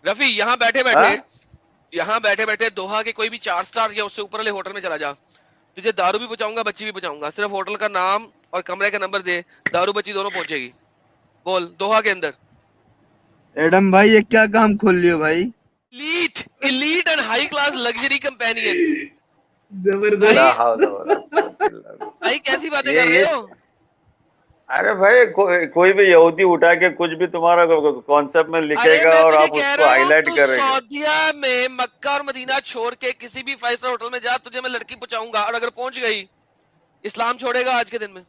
رفیع یہاں بیٹھے بیٹھے دوحہ کے کوئی بھی 4 سٹار یا اس سے اوپر والے ہوٹل میں چلا جا, تجھے دارو بھی پہنچاؤں گا, بچی بھی پہنچاؤں گا, صرف ہوٹل کا نام اور کمرے کا نمبر دے, دارو بچی دونوں پہنچے گی. بول دوحہ کے اندر. ایڈم بھائی یہ کیا کام کھول لیو بھائی؟ Elite and high class luxury companions. لا بھائی حول ولا قوت الا باللہ. بھائی کیسی باتیں کر رہے یہ ہو؟ ارے بھائی کوئی بھی یہودی اٹھا کے کچھ بھی تمہارا کانسیپٹ میں لکھے ارے گا میں اور تجھے آپ اس کہہ کو رہا ہائی ہوں لائٹ تو کرے گا. سعودیہ میں مکہ اور مدینہ چھوڑ کے کسی بھی 5 سٹار ہوٹل میں جا, تجھے میں لڑکی پہنچاؤں گا, اور اگر پہنچ گئی اسلام چھوڑے گا آج کے دن میں.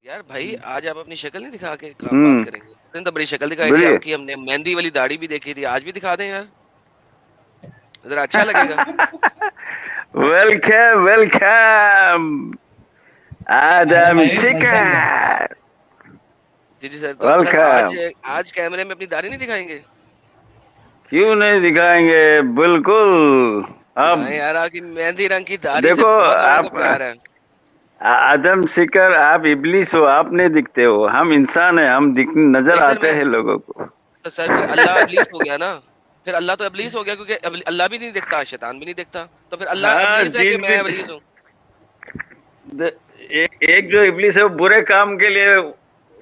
یار بھائی آج آپ اپنی شکل نہیں دکھا کے کام بات کریں گے. اس دن تو بڑی شکل دکھائی تھی بولیے. آپ کی, ہم نے مہندی والی داڑھی بھی دیکھی تھی, آج بھی دکھا دیں یار, ذرا اچھا لگے گا. ویلکم ویلکم آدم چکر. جی سر, تو سر ویلکم. آج کیمرے میں اپنی داڑھی نہیں دکھائیں گے؟ کیوں نہیں دکھائیں گے, بالکل. اب ہاں یار آپ کی مہندی رنگ کی داڑھی سے دیکھو بہت لوگوں کو آپ پیار ہے. آدم شکر, آپ ابلیس ہو, آپ نہیں دکھتے ہو, ہم انسان ہیں, ہم نظر نہیں سر آتے میں, ہیں لوگوں کو. تو سر پھر اللہ ابلیس ہو گیا نا, پھر اللہ تو ابلیس ہو گیا, کیونکہ اللہ بھی نہیں دیکھتا, شیطان بھی نہیں دیکھتا, تو پھر اللہ ہاں ابلیس ہے کہ چیز میں بھی ابلیس ہوں؟ ایک جو ابلیس ہے وہ برے کام کے لیے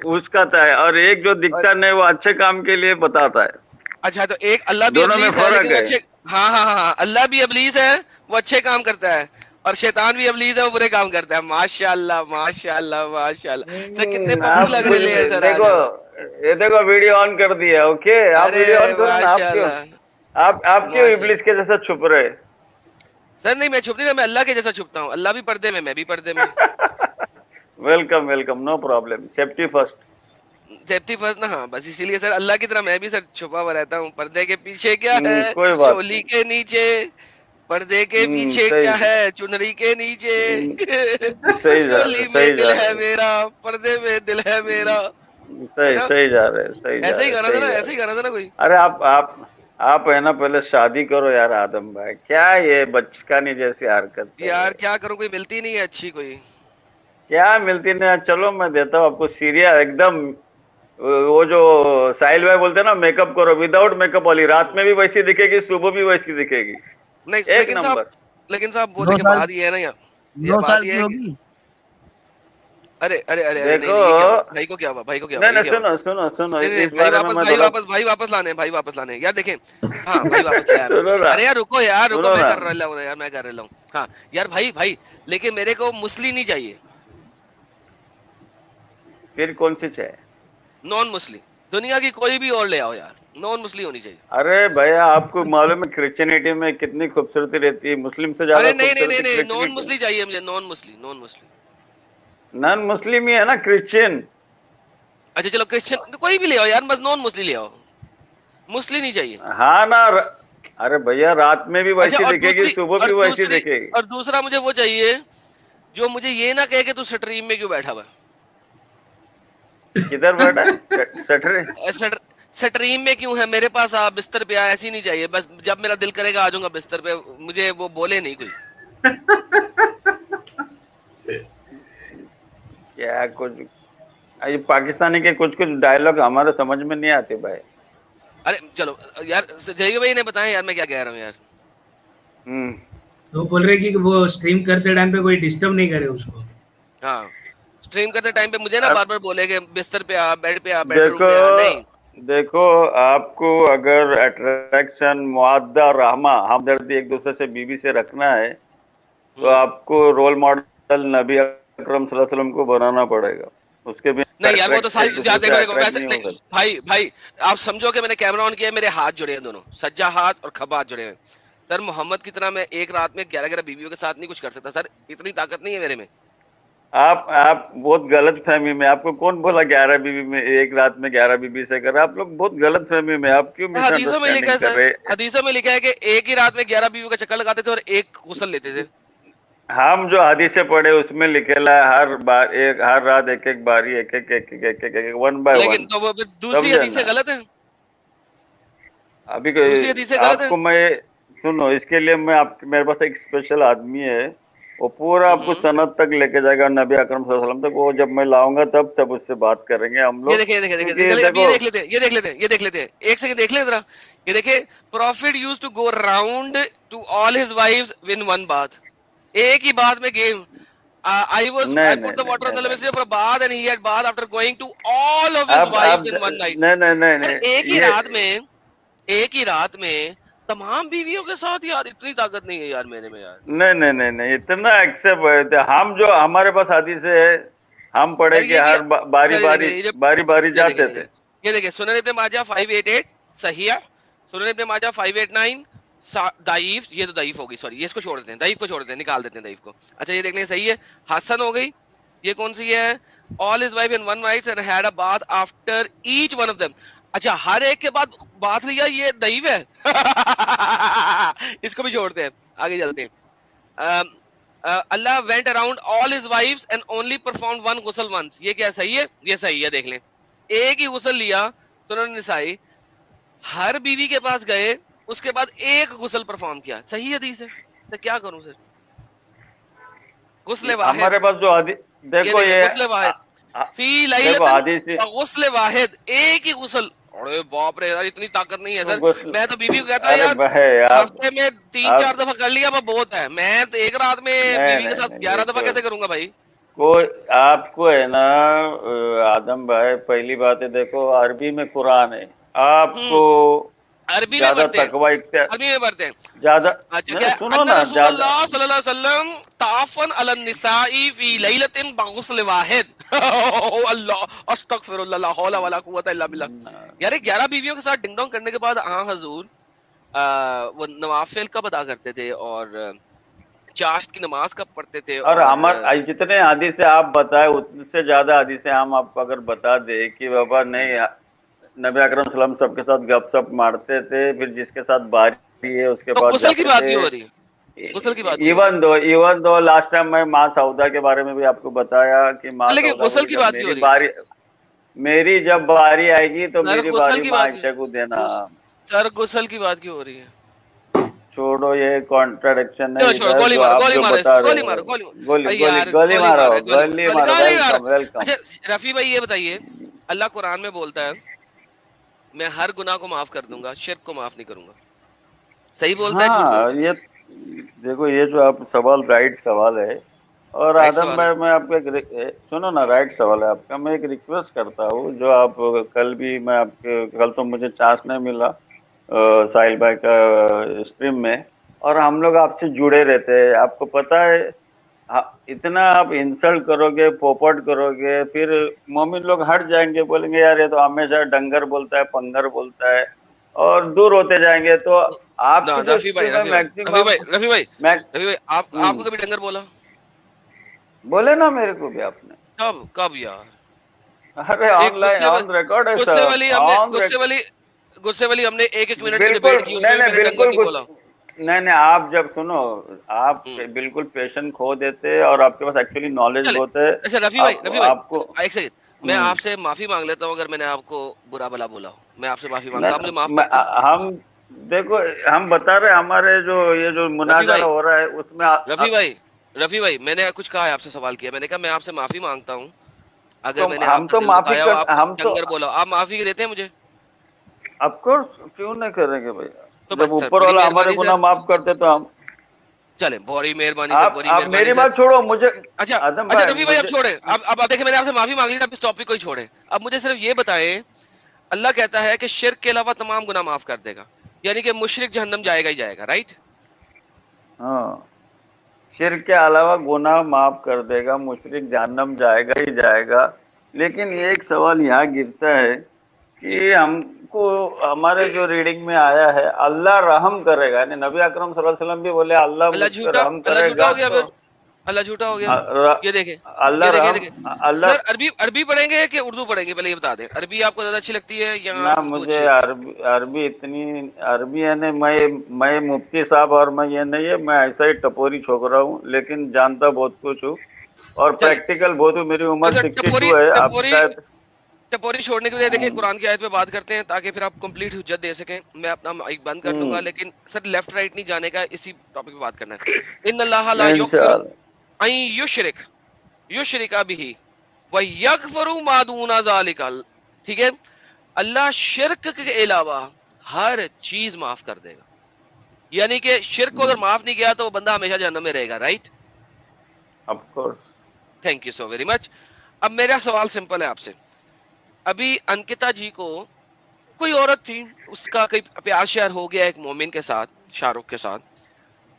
اسکاتا ہے, اور ایک جو اور دکھتا نہیں وہ اچھے کام کے لیے بتاتا ہے. اچھا تو ایک اللہ بھی دونوں میں ابلیس ہے لیکن فرق وہ ہے. اچھے, ہاں اللہ بھی ابلیس ہے, وہ اچھے کام کرتا ہے, اور شیطان بھی ابلیس ہے, وہ برے کام کرتا ہے. ماشاء اللہ ماشاء اللہ ماشاء اللہ. سر کتنے پپو آپ لگ کچھ رہے ہیں سر آج دیکھو, آپ. یہ دیکھو ویڈیو آن کر دیا, اوکے آپ ارے ویڈیو آن کرو نا. ماشاء آپ کیوں اللہ آپ کیوں ماشاء ابلیس کے جیسا چھپ رہے؟ سر نہیں میں چھپ نہیں رہا, میں اللہ کے جیسا چھپتا ہوں, اللہ بھی پردے میں بھی پردے میں. Welcome welcome, no problem, safety first. Safety first نا, ہاں بس اسی لیے سر اللہ کی طرح میں بھی سر چھپا ہوا رہتا ہوں. پردے کے پیچھے کیا ہے, کوئی بات چولی نہیں. کے نیچے, پردے کے پیچھے کیا صحیح ہے, چنری کے نیچے, صحیح جا رہے, چولی میں صحیح دل جا ہے رہے, میرا, پردے میں دل ہے میرا, ہے نا؟ صحیح جا رہے, صحیح جا ایسے ہی رہے, گانا تھا صحیح نا, جا ایسے رہے. ہی گانا تھا نا کوئی. ارے آپ ہے نا, پہلے شادی کرو یار آدم بھائی, کیا یہ بچکانی جیسی حرکت کر یار رہے, کیا کروں, کوئی ملتی نہیں ہے اچھی کوئی. کیا ملتی نہیں. چلو میں دیتا ہوں آپ کو سیریا ایک دم, وہ جو ساحل بھائی بولتے ہیں نا, میک اپ کرو, وداؤٹ میک اپ والی, رات میں بھی ویسی دکھے گی, صبح بھی ویسی دکھے گی, نہیں ایک نمبر. لیکن صاحب وہ 9 دیکھیں سال بات یہ ہے نا, یہ 9 بات سال یہ کی ہے کہ ہوگی. ارے ارے ارے ارے نہیں دیکھو نہیں, یہ کیا ہوا بھائی کو, کیا ہوا بھائی کو, کیا ہوا نہیں یہ نہیں, کیا ہوا؟ سنو نہیں نہیں اس بھائی بارے میں واپس, میں تھوڑا, بھائی واپس لانے, بھائی واپس لانے یار. دیکھیں ہاں بھائی واپس لایا میں. سنو نا ارے یار رکو, یار رکو, سنو میں نا, کر رہا ہوں یار, میں کر رہا ہوں. ہاں یار بھائی لیکن میرے کو مسلی نہیں چاہیے, پھر کون سی چاہے؟ نان مسلی, دنیا کی کوئی بھی اور لے آؤ یار, نان مسلی ہونی چاہیے. ارے بھیا آپ کو معلوم ہے کرسچینٹی میں کتنی خوبصورتی رہتی ہے, مسلم سے زیادہ ارے نہیں نہیں نہیں خوبصورتی نہیں, نان کرسچینٹی میں. مسلی چاہیے مجھے, نان مسلی, نان مسلی. نان مسلم ہی ہے نا, کرسچین. اچھا چلو کرسچن کوئی بھی لے آؤ یار, بس نان مسلی لے آؤ, مسلی نہیں چاہیے. ہاں نا, ارے بھیا رات میں بھی اچھا ویسی دکھے گی, صبح بھی ویسی دکھے گی. اور دوسرا مجھے وہ چاہیے جو مجھے یہ نہ کہے کہ تو سٹریم میں کیوں بیٹھا ہوا کدھر بیٹھا ہے سٹرے؟ ہے, سٹریم میں کیوں ہے, میرے پاس آ, بستر پہ آ, ایسی نہیں چاہیے. بس جب میرا دل کرے گا آ جاؤں گا بستر پہ, مجھے وہ بولے نہیں کوئی. کیا کچھ یہ پاکستانی کے کچھ ڈائلگ ہمارے سمجھ میں نہیں آتے بھائی. ارے چلو یار, جی بھائی نے بتائیں یار میں کیا کہہ رہا ہوں یار. تو بول رہے کہ وہ اسٹریم کرتے ٹائم پہ کوئی ڈسٹرب نہیں کرے اس کو. ہاں اسٹریم کرتے ٹائم پہ مجھے نا بار بار بولے کہ بستر پہ آ, بیڈ پہ آ, بیڈ روم دیکھو پہ آ, نہیں. دیکھو آپ کو اگر اٹریکشن, معاہدہ, رحمہ, ہمدردی ایک دوسرے سے بیوی سے رکھنا ہے تو آپ کو رول ماڈل نبی اکرم صلی اللہ علیہ وسلم کو بنانا پڑے گا. اس کے بھی نہیں یار وہ تو ایک ساری دوسرے سے دیکھو اٹریکٹ ویسے نہیں ہو نہیں سکتے. بھائی آپ سمجھو کہ میں نے کیمرہ آن کیا, میرے ہاتھ جڑے ہیں دونوں, سجا ہاتھ اور کھبا ہاتھ جڑے ہیں. سر محمد کی طرح میں ایک رات میں 11 بیویوں کے ساتھ نہیں کچھ کر سکتا سر, اتنی طاقت نہیں ہے میرے میں. آپ بہت غلط فہمی میں, آپ کو کون بولا 11 بیوی میں ایک رات میں 11 بیوی سے کر رہے؟ آپ لوگ بہت غلط فہمی میں, آپ کیوں مس حدیثوں میں لکھا انڈرسٹینڈنگ ہے کر سر, رہے. حدیثوں میں لکھا ہے کہ ایک ہی رات میں 11 بیویوں کا چکر لگاتے تھے اور ایک غسل لیتے تھے. ہم جو حدیثیں پڑھے اس میں لکھا ہے ہر رات ایک باری, ایک ون بائی لیکن ون. تو وہ دوسری سمجھا حدیثیں نا؟ غلط ہیں, ابھی دوسری حدیثیں غلط آپ ہیں. کو میں سنو, اس کے لیے میں میرے پاس ایک اسپیشل آدمی ہے, وہ پورا آپ کو سند تک لے کے جائے گا نبی اکرم صلی اللہ علیہ وسلم تک. وہ جب میں لاؤں گا تب اس سے بات کریں گے ہم لوگ. یہ دیکھیں یہ دیکھ لیتے ہیں ایک سیکنڈ دیکھ لیں ذرا. یہ دیکھیں prophet used to go round to all his wives one one بات. ایک ہی بات میں game. I put the water on the limit for a bath and he had bath after going to all of his wives in one night. نہیں ایک ہی رات میں تمام بیویوں کے ساتھ. یار اتنی طاقت نہیں ہے یار میرے میں یار. نہیں اتنا ایکسپٹ. ہم جو ہمارے پاس حدیث ہے ہم پڑھے کہ ہر باری باری جاتے تھے. یہ دیکھیں سنن ابن ماجہ 588 صحیح. سنن ابن ماجہ 589 ضعیف. یہ تو ضعیف ہوگی, سوری یہ اس کو چھوڑ دیتے ہیں, ضعیف کو چھوڑ دیتے ہیں, نکال دیتے ہیں ضعیف کو. اچھا یہ دیکھ لیں صحیح ہے. حسن ہو گئی. یہ کون سی ہے؟ all his wife in one night and had a bath after each one of them. اچھا ہر ایک کے بعد بات لیا, یہ ضعیف ہے. اس کو بھی چھوڑتے ہیں, آگے چلتے ہیں. اللہ went around all his wives and only performed one ghusl once. یہ کیا صحیح ہے؟ یہ صحیح ہے. دیکھ لیں ایک ہی غسل لیا. سنن نسائی ہر بیوی کے پاس گئے, اس کے بعد ایک غسل پرفارم کیا. صحیح حدیث ہے. تو کیا کروں سر؟ غسل واحد ہمارے پاس جو دیکھو یہ غسل واحد فی لیلۃ غسل واحد, ایک ہی غسل. ارے باپ رے یار اتنی طاقت نہیں ہے سر. میں تو بیوی کو کہتا یار ہفتے میں 3-4 دفعہ کر لیا وہ بہت ہے. میں تو ایک رات میں بیوی کے ساتھ 11 دفعہ کیسے کروں گا بھائی؟ کوئی آپ کو ہے نا آدم بھائی, پہلی بات ہے دیکھو عربی میں قرآن ہے. آپ کو عربی میں پڑھتے ہیں زیادہ. سنو نا رسول اللہ صلی اللہ علیہ وسلم تعافن علی النساء فی لیلۃ بغسل واحد. اللہ استغفر اللہ لا حول ولا قوۃ الا باللہ. یار 11 بیویوں کے ساتھ ڈنگ ڈونگ کرنے کے بعد ہاں حضور وہ نوافل کب ادا کرتے تھے اور چاشت کی نماز کب پڑھتے تھے؟ اور ہمارے جتنے حدیث آپ بتائے اتنے سے زیادہ حدیث ہم آپ کو اگر بتا دیں کہ بابا نہیں نبی اکرم صلی اللہ علیہ وسلم سب کے ساتھ گپ سپ مارتے تھے, پھر جس کے ساتھ باری ہے اس کے بعد غسل کی بات کیوں ہو رہی ہے؟ غسل کی بات ایون دو لاسٹ ٹائم میں ماں سعودہ کے بارے میں بھی آپ کو بتایا کہ ماں غسل کی بات کیوں ہو رہی ہے؟ میری جب باری آئے گی تو میری باری ماں عائشہ کو دینا. سر غسل کی بات کیوں ہو رہی ہے؟ چھوڑو یہ کانٹراڈکشن ہے. رفیع بھائی یہ بتائیے, اللہ قرآن میں بولتا ہے میں ہر گناہ کو معاف کر دوں گا, شرک کو معاف نہیں کروں گا. صحیح بولتا ہے؟ یہ دیکھو یہ جو آپ سوال رائٹ سوال ہے. اور آدم بھائی میں آپ کو سنو نا, رائٹ سوال ہے آپ کا. میں ایک ریکویسٹ کرتا ہوں, جو آپ کل بھی میں آپ کے کل تو مجھے چانس نہیں ملا ساحل بھائی کا اسٹریم میں, اور ہم لوگ آپ سے جڑے رہتے ہیں. آپ کو پتا ہے اتنا آپ انسلٹ کرو گے, پوپٹ کرو گے, پھر مومن لوگ ہٹ جائیں گے, بولیں گے یار یہ تو ہمیشہ ڈنگر بولتا ہے, پنگر بولتا ہے, اور دور ہوتے جائیں گے. تو آپ رفیع بھائی آپ کو کبھی ڈنگر بولا؟ بولے نا میرے کو بھی آپ نے. کب یار؟ ارے آن لائن آن ریکارڈ ہے سر. غصے والی ہم نے 1 منٹ کی ڈیبیٹ کی, اس میں بھی ڈنگر نہیں بولا. نہیں آپ جب سنو آپ بالکل پیشن کھو دیتے اور آپ کے پاس ایکچولی نالج ہوتے. اچھا رفیع بھائی آپ کو ایک سیکنڈ, میں آپ سے معافی مانگ لیتا ہوں اگر میں نے آپ کو برا بلا بولا ہوں. میں آپ سے معافی مانگتا ہوں, مجھے معاف کر دیں. ہم دیکھو ہم بتا رہے ہمارے جو یہ جو مناظرہ ہو رہا ہے اس میں. رفیع بھائی میں نے کچھ کہا ہے, آپ سے سوال کیا, میں نے کہا میں آپ سے معافی مانگتا ہوں اگر میں نے ہم تو معافی ہم ڈنگر بولا. آپ معافی دیتے ہیں مجھے؟ آف کورس کیوں نہیں کریں گے بھائی, جب اوپر والا ہمارے گناہ معاف کرتے تو ہم. چلیں بڑی مہربانی سے, بڑی مہربانی. میری بات چھوڑو مجھے. اچھا رفیع بھائی اب چھوڑیں, اب دیکھیں میں نے آپ سے معافی مانگ لی, اب اس ٹاپک کو ہی چھوڑیں. اب مجھے صرف یہ بتائیں, اللہ کہتا ہے کہ شرک کے علاوہ تمام گناہ معاف کر دے گا, یعنی کہ مشرک جہنم جائے گا ہی جائے گا, رائٹ؟ ہاں شرک کے علاوہ گناہ معاف کر دے گا, مشرک جہنم جائے گا ہی جائے گا. لیکن ایک سوال یہاں گرتا ہے کہ ہم کو ہمارے جو ریڈنگ میں آیا ہے اللہ رحم کرے گا, یعنی نبی اکرم صلی اللہ علیہ وسلم بھی بولے اللہ رحم کرے گا. اللہ جھوٹا ہو گیا. یہ دیکھیں اللہ عربی پڑھیں گے کہ اردو پڑھیں گے, پہلے یہ بتا دیں. عربی آپ کو زیادہ اچھی لگتی ہے یا نہ؟ مجھے عربی اتنی عربی ہے نہیں, میں مفتی صاحب اور میں یہ نہیں ہے, میں ایسا ہی ٹپوری چھوکرا ہوں, لیکن جانتا بہت کچھ ہوں اور پریکٹیکل بہت ہوں. میری عمر 62 ہے. آپ شاید ٹپوری چھوڑنے کے لیے دیکھیں قرآن کی آیت پہ بات کرتے ہیں تاکہ پھر آپ کمپلیٹ حجت دے سکیں. میں اپنا مائک بند کر دوں گا, لیکن سر لیفٹ رائٹ نہیں جانے کا, اسی ٹاپک پہ بات کرنا ہے. ان اللہ لا یغفر अन युशरिका बिही व यगफरु मा दूना ज़ालिका, ठीक है, अल्लाह शिरक के अलावा हर चीज माफ कर देगा। यानी कि शिरक को अगर माफ नहीं किया तो वो बंदा हमेशा जहन्नम में रहेगा, right? Of course. Thank you so very much. अब मेरा सवाल सिंपल है आपसे। अभी अंकिता जी को कोई औरत थी, उसका कोई प्यार शेयर हो गया एक मोमिन के साथ, शाहरुख के साथ,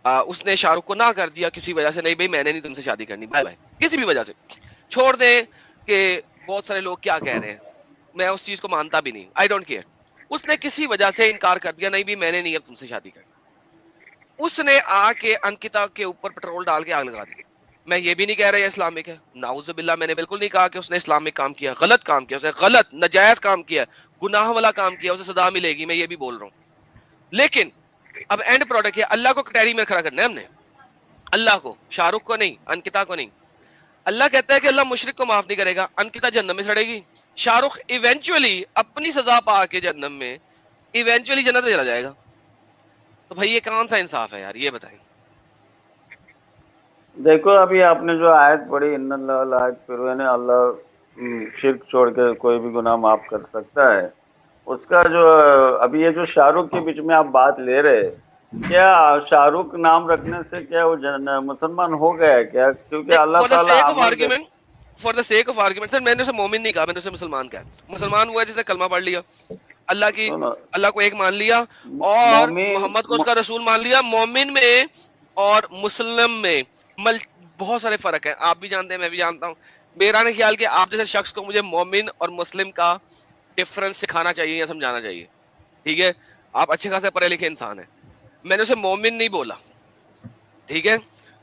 उसने शाहरुख को ना कर दिया किसी वजह से, नहीं भाई मैंने नहीं तुमसे शादी करनी, बाय बाय, किसी भी वजह से छोड़ दे, कि बहुत सारे लोग क्या कह रहे हैं, मैं उस चीज को मानता भी नहीं, आई डोंट केयर, उसने किसी वजह से इनकार कर दिया, नहीं भी मैंने नहीं अब तुमसे शादी करनी, उसने आके अंकिता के ऊपर पेट्रोल डाल के आग लगा दी। मैं ये भी नहीं कह रहा ये इस्लामिक है, नाउजुबिल्लाह, मैंने बिल्कुल नहीं कहा कि उसने इस्लामिक काम किया, गलत काम किया, उसने गलत नजायज काम किया, गुनाह वाला काम किया, उसे सजा मिलेगी, मैं ये भी बोल रहा हूँ। लेकिन अब एंड प्रोडक्ट है, अल्लाह को कैटेगरी में खड़ा करना है हमने, अल्लाह को, शाहरुख को नहीं, अंकिता को नहीं। अल्लाह कहता है कि अल्लाह मुशरिक को माफ नहीं करेगा, अंकिता जन्नत में सड़ेगी, शाहरुख इवेंचुअली अपनी सजा पा के जन्नत में इवेंचुअली जन्नत में चला जाएगा। तो भाई ये कौन सा इंसाफ है यार, ये बताएं। देखो अभी आपने जो आयत पढ़ी, इन्नल्लाह ला यगफिरु, यानी अल्लाह शिर्क छोड़ के कोई भी गुनाह माफ कर सकता है, उसका जो अभी ये जो शाहरुख के बीच में आप बात ले रहे, क्या शाहरुख नाम रखने से क्या वो मुसलमान हो गया क्या? क्योंकि अल्लाह ताला for the sake of argument, sir मैंने उसे मोमिन नहीं कहा, मैंने उसे मुसलमान कहा। मुसलमान हुआ जिसने कलमा पढ़ लिया, अल्लाह को एक मान लिया और मोहम्मद को उसका रसूल मान लिया। मोमिन में और मुस्लिम में बहुत सारे फर्क है, आप भी जानते हैं, मैं भी जानता हूँ। मेरा नहीं ख्याल कि आप जैसे शख्स को मुझे मोमिन और मुस्लिम का डिफरेंस सिखाना चाहिए या समझाना चाहिए, ठीक है? आप अच्छे खासे पढ़े लिखे इंसान हैं, मैंने उसे मोमिन नहीं बोला, ठीक है?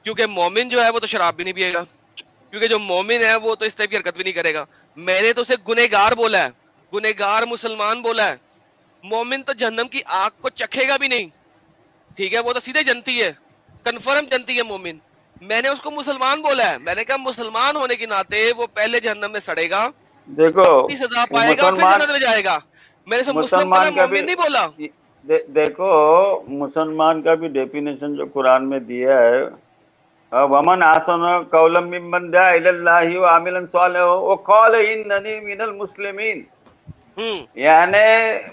क्योंकि मोमिन जो है वो तो शराब भी नहीं पिएगा, क्योंकि जो मोमिन है वो तो इस टाइप की हरकत भी नहीं करेगा। मैंने तो उसे गुनहगार बोला है, गुनहगार मुसलमान बोला है। मोमिन तो जहन्नम की आग को चखेगा भी नहीं, ठीक है? वो तो सीधे जनती है, कन्फर्म जनती है मोमिन। मैंने उसको मुसलमान बोला है, मैंने कहा मुसलमान होने के नाते वो पहले जहन्नम में सड़ेगा, देखो सजा पाएगा, फिर जन्नत में जाएगा। मैंने उसे मुसलमान बोला, मोमिन नहीं बोला। देखो मुसलमान का भी डेफिनेशन जो कुरान में दिया है, वमन आसन कौलम मिम्मन दा इलल्लाहि व आमिलन सालिह व क़ाल इन्ननी मिनल मुस्लिमीन। यानी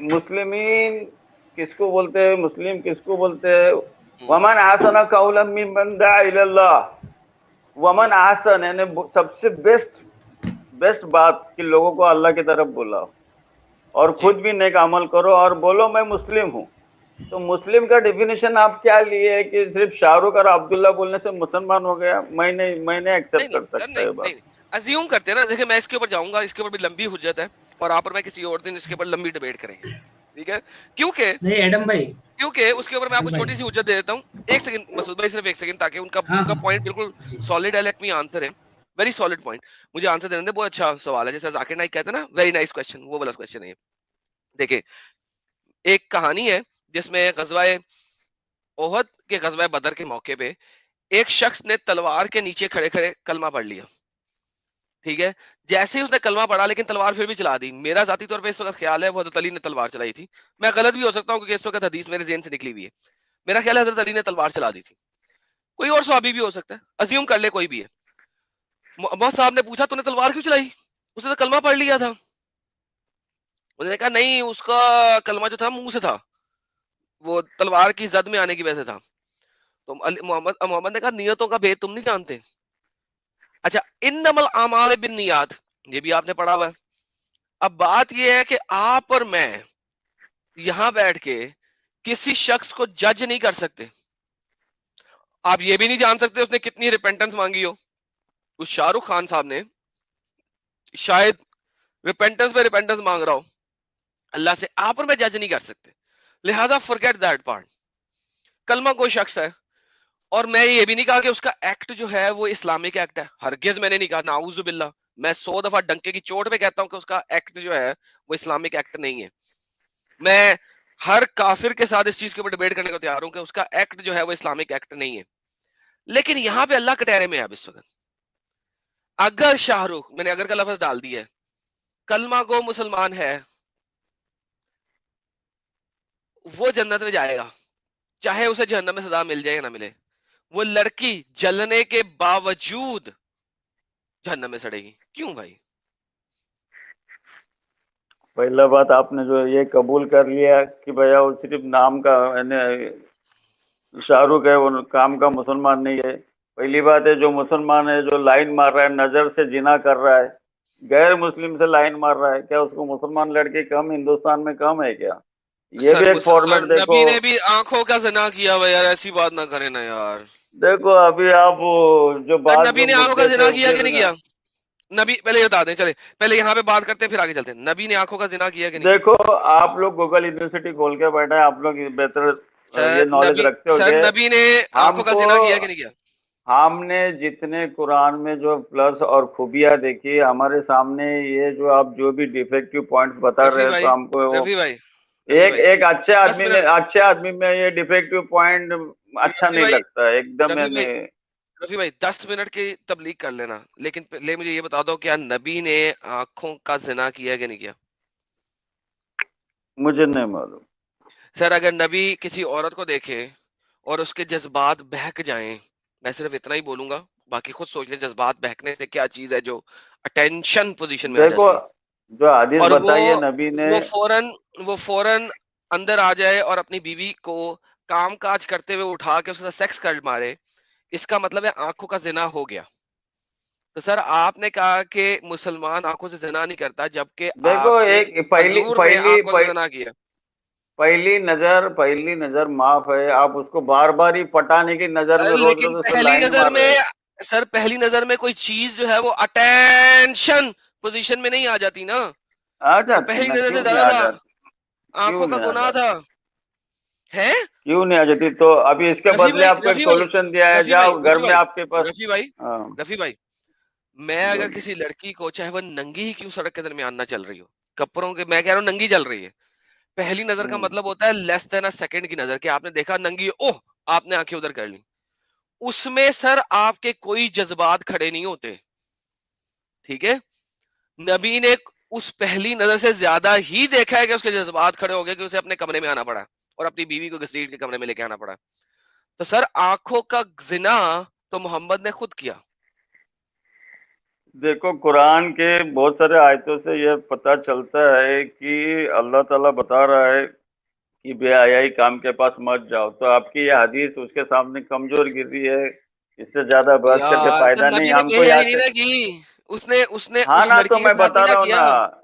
मुस्लिमीन किसको बोलते हैं, मुस्लिम किसको बोलते हैं? वमन आसन कौलम मिम्मन दा इलल्लाह, वमन आसन यानी सबसे बेस्ट बात कि लोगों को अल्लाह की तरफ बुलाओ और खुद भी नेक अमल करो और बोलो मैं मुस्लिम हूँ। तो मुस्लिम का डेफिनेशन आप क्या लिए कि सिर्फ शाहरुख और अब्दुल्ला बोलने से मुसलमान हो गया? मैं नहीं एक्सेप्ट कर सकता है बात। अज्यूम करते हैं ना, देखिए मैं इसके ऊपर जाऊंगा, इसके ऊपर भी लंबी हुज्जत है और आप और मैं किसी और दिन इसके ऊपर लंबी डिबेट करेंगे, ठीक है? क्योंकि नहीं एडम भाई, क्योंकि उसके ऊपर मैं आपको छोटी सी हुज्जत दे देता हूँ। एक सेकंड मसूद भाई, सिर्फ एक सेकंड, ताकि उनका पॉइंट बिल्कुल सॉलिड है। Let me answer him, very solid point, मुझे आंसर देने दे। बहुत अच्छा सवाल है, जैसे जाकिर नाइक कहते हैं ना, वेरी नाइस क्वेश्चन, वो वाला क्वेश्चन है ये। देखिए एक कहानी है जिसमें गज़वाए ओहद के गज़वाए बदर के मौके पे एक शख्स ने तलवार के नीचे खड़े खड़े कलमा पढ़ लिया, ठीक है? जैसे ही उसने कलमा पढ़ा, लेकिन तलवार फिर भी चला दी। मेरा जाती तौर पे इस वक्त ख्याल है वो हज़रत अली ने तलवार चलाई थी, मैं गलत भी हो सकता हूँ क्योंकि इस वक्त हदीस मेरे ज़हन से निकली हुई है। मेरा ख्याल है हज़रत अली ने तलवार चला दी थी, कोई और सहाबी भी हो सकता है, अज्यूम कर ले कोई भी है। मोहम्मद साहब ने पूछा तूने तलवार क्यों चलाई? उसने तो कलमा पढ़ लिया था। उसने कहा नहीं, उसका कलमा जो था मुंह से था, वो तलवार की जद में आने की वजह से था। तो मोहम्मद ने कहा नियतों का भेद तुम नहीं जानते? अच्छा, इन्नमल आमाल बिन्नियात, ये भी आपने पढ़ा हुआ है। अब बात ये है कि आप और मैं यहां बैठ के किसी शख्स को जज नहीं कर सकते। आप ये भी नहीं जान सकते उसने कितनी रिपेंटेंस मांगी हो। उस शाहरुख खान साहब ने शायद रिपेंटेंस पे रिपेंटेंस मांग रहा हो अल्लाह से, आप और मैं जज नहीं कर सकते, लिहाजा फॉरगेट दैट पार्ट। कलमा कोई शख्स है, और मैं ये भी नहीं कहा कि उसका एक्ट जो है वो इस्लामिक एक्ट है, हरगिज मैंने नहीं कहा, नाउजुबिल्लाह। मैं 100 दफा डंके की चोट पे कहता हूं कि उसका एक्ट जो है वो इस्लामिक एक्ट नहीं है। मैं हर काफिर के साथ इस चीज के ऊपर डिबेट करने को तैयार हूं कि उसका एक्ट जो है वो इस्लामिक एक्ट नहीं है। लेकिन यहां पे अल्लाह कटहरे में है अब इस वक्त। अगर शाहरुख, मैंने अगर का लफ्ज डाल दिया है, कलमा गो मुसलमान है, वो जन्नत में जाएगा, चाहे उसे जहन्नम में सजा मिल जाए या ना मिले। وہ لڑکی جلنے کے باوجود جہنم میں سڑے گی. کیوں بھائی؟ پہلا بات آپ نے جو یہ قبول کر لیا کہ بھیا وہ صرف نام کا یعنی شاہ رخ ہے، وہ کام کا مسلمان نہیں ہے. پہلی بات ہے جو مسلمان ہے جو لائن مار رہا ہے، نظر سے جنا کر رہا ہے، غیر مسلم سے لائن مار رہا ہے، کیا اس کو مسلمان لڑکے کم ہندوستان میں کم ہے کیا؟ یہ بھی ایک سر فارمیٹ دیکھو. نبی نے بھی آنکھوں کا زنا کیا ہوا یار، ایسی بات نہ کریں نا یار. دیکھو ابھی آپ جو سر بات نبی جو نے آنکھوں کا مدعے زنا پہ کیا اٹھے کہ تھے نہیں نا، کیا؟ نبی پہلے یہ بتا دیں، چلے پہلے یہاں پہ بات کرتے ہیں پھر آگے چلتے ہیں. نبی نے آنکھوں کا زنا کیا کہ نہیں کیا؟ دیکھو آپ لوگ گوگل یونیورسٹی کھول کے بیٹھے ہیں، آپ لوگ بہتر سر یہ نالج نبی رکھتے ہو سر کہ نبی نے ہم آنکھوں کا کو زنا کیا کہ نہیں کیا؟ ہم نے جتنے قرآن میں جو پلس اور خوبیاں دیکھی ہمارے سامنے، یہ جو آپ جو بھی ڈیفیکٹو پوائنٹس بتا رفیع رہے ہیں بھائی تو ہم کو وہ رفیع بھائی رفیع ایک بھائی ایک دس منٹ اچھے آدمی میں یہ ڈیفیکٹو پوائنٹ اچھا رفیع نہیں بھائی لگتا ایک دم رفیع بھائی یعنی. رفیع بھائی 10 منٹ کی تبلیغ کر لینا، لیکن پہلے مجھے یہ بتا دو کیا نبی نے آنکھوں کا زنا کیا کہ نہیں کیا؟ مجھے نہیں معلوم. سر اگر نبی کسی عورت کو دیکھے اور اس کے جذبات بہک جائیں، میں صرف اتنا ہی بولوں گا، باقی خود سوچ لیں جذبات بہکنے سے کیا چیز ہے جو اٹینشن پوزیشن میں آ دیکھو جاتی ہے، جو حدیث اور بتائی ہے نبی نے، وہ فوراً اندر آ جائے اور اپنی بیوی کو کام کاج کرتے ہوئے اٹھا کے اس کے ساتھ سیکس کر مارے، اس کا مطلب ہے آنکھوں کا زنا ہو گیا. تو سر آپ نے کہا کہ مسلمان آنکھوں سے زنا نہیں کرتا، جبکہ دیکھو آپ نے ایک پہلی حضور نے پہلی آنکھوں سے زنا کیا. پہلی نظر معاف ہے، آپ اس کو بار بار ہی پٹانے کی نظر میں روز لیکن روز اس پہ پہلی لائن نظر مار میں رہے. سر پہلی نظر میں کوئی چیز جو ہے وہ اٹینشن پوزیشن میں نہیں آ جاتی نا. آ وہ جاتی پہلی نا، نظر سے کیوں نہیں زیادہ آ تھا، جاتی؟ کیوں آنکھوں کا نہیں آ گناہ جاتی؟ تھا ہے. کیوں نہیں آ جاتی؟ تو ابھی اس کے رفیع بدلے بھائی آپ کو ایک رفیع بھائی سولوشن دیا ہے، رفیع بھائی جاؤ گھر رفیع میں بھائی آپ کے پاس. رفیع بھائی ہاں رفیع بھائی میں اگر بولو. کسی لڑکی کو چاہے وہ ننگی ہی کیوں سڑک کے درمیان نہ چل رہی ہو، کپڑوں کے میں کہہ رہا ہوں ننگی چل رہی ہے، پہلی نظر کا ہوں. مطلب ہوتا ہے لیس دین سیکنڈ کی نظر، کہ آپ نے دیکھا ننگی ہے، اوہ آپ نے آنکھیں ادھر کر لی. اس میں سر آپ کے کوئی جذبات کھڑے نہیں ہوتے، ٹھیک ہے. نبی نے اس پہلی نظر سے زیادہ ہی دیکھا ہے کہ اس کے جذبات کھڑے ہو گئے کہ اسے اپنے کمرے میں آنا پڑا اور اپنی بیوی کو گھسیٹ کے کمرے میں لے کے آنا پڑا. تو سر آنکھوں کا زنا تو محمد نے خود کیا. دیکھو قرآن کے بہت سارے آیتوں سے یہ پتہ چلتا ہے کہ اللہ تعالیٰ بتا رہا ہے کہ بے حیائی کام کے پاس مت جاؤ، تو آپ کی یہ حدیث اس کے سامنے کمزور گر رہی ہے. اس سے زیادہ بحث کر کے یار تو فائدہ نہیں. نبی نے ہم بے کو یہاں حیائی نہیں سے نہ کی، اس نے ہاں اس نا، تو لڑکی کے میں ساتھ بتا نہیں نہ رہا ہوں نا، کیا.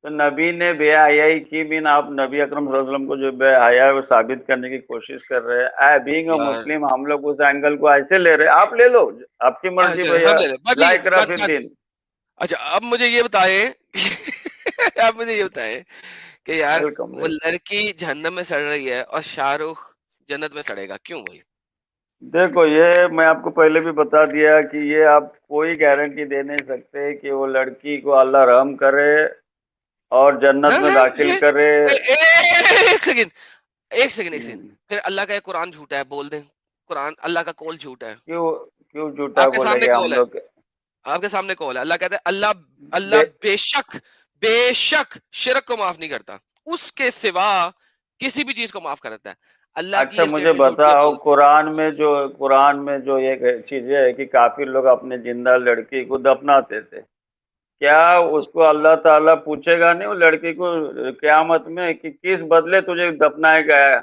تو نبی نے بے حیائی کی مین آپ نبی اکرم صلی اللہ علیہ وسلم کو جو بے حیا ہے وہ ثابت کرنے کی کوشش کر رہے ہیں. بینگ اے یار مسلم ہم لوگ اس اینگل کو ایسے لے رہے ہیں، آپ لے لو آپ کی مرضی اچھا ہم بھیا، لے لیں بس لا ٹھیک اکراہ فی بس الدین. اچھا اب مجھے یہ بتائیں اب مجھے یہ بتائیں کہ یار ویلکم وہ ویلکم. لڑکی جہنم میں سڑ رہی ہے اور شاہ رخ جنت میں سڑے گا، کیوں بھائی؟ دیکھو یہ میں آپ کو پہلے بھی بتا دیا کہ یہ آپ کوئی گارنٹی دے نہیں سکتے کہ وہ لڑکی کو اللہ رحم کرے اور جنت میں داخل کرے. ایک سیکنڈ ایک سیکنڈ ایک سیکنڈ، ہوں. پھر اللہ کا یہ قرآن جھوٹا ہے بول دیں، قرآن اللہ کا قول جھوٹا ہے. کیوں کیوں جھوٹا آپ کے بولے سامنے گا ہم قول ہے، لوگ؟ آپ کے سامنے قول ہے، اللہ کہتا ہے اللہ بے- بے شک شرک کو معاف نہیں کرتا، اس کے سوا کسی بھی چیز کو معاف کر دیتا ہے. اللہ کی اچھا یہ مجھے اسٹیٹمنٹ جھوٹی ہے بتاؤ، بول دیں. قرآن میں جو یہ چیزیں ہے کہ کافر لوگ اپنے زندہ لڑکی کو دفناتے تھے، کیا اس کو اللہ تعالیٰ پوچھے گا نہیں وہ لڑکی کو قیامت میں کہ کس بدلے تجھے دفنایا گیا ہے؟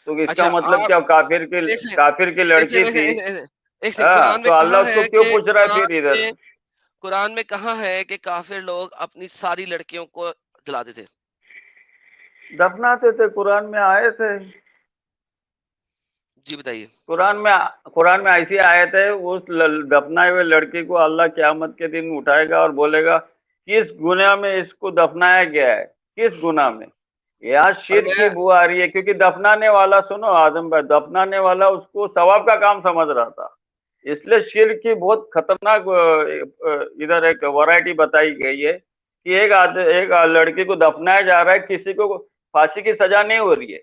تو اس کا اچھا مطلب آپ کیا ایک سیکنڈ کافر کی ایک لڑکی سیکنڈ تھی؟ ایک سیکنڈ ایک سیکنڈ، ہاں قرآن میں تو اللہ کہاں اس کو ہے کیوں کہ پوچھ رہا ہے پھر ادھر؟ قرآن میں کہاں ہے کہ کافر لوگ اپنی ساری لڑکیوں کو جلاتے تھے؟ دفناتے تھے، قرآن میں آئے تھے. جی بتائیے. قرآن میں ایسی آیت ہے، اس دفنائے ہوئے لڑکی کو اللہ قیامت کے دن اٹھائے گا اور بولے گا کس گناہ میں اس کو دفنایا گیا ہے، کس گناہ میں. یہاں اور شرک میں کی بو آ رہی ہے کیونکہ دفنانے والا، سنو آدم بھائی، دفنانے والا اس کو ثواب کا کام سمجھ رہا تھا، اس لیے شرک کی بہت خطرناک ادھر ایک ورائٹی بتائی گئی ہے کہ ایک لڑکی کو دفنایا جا رہا ہے، کسی کو پھانسی کی سزا نہیں ہو رہی ہے،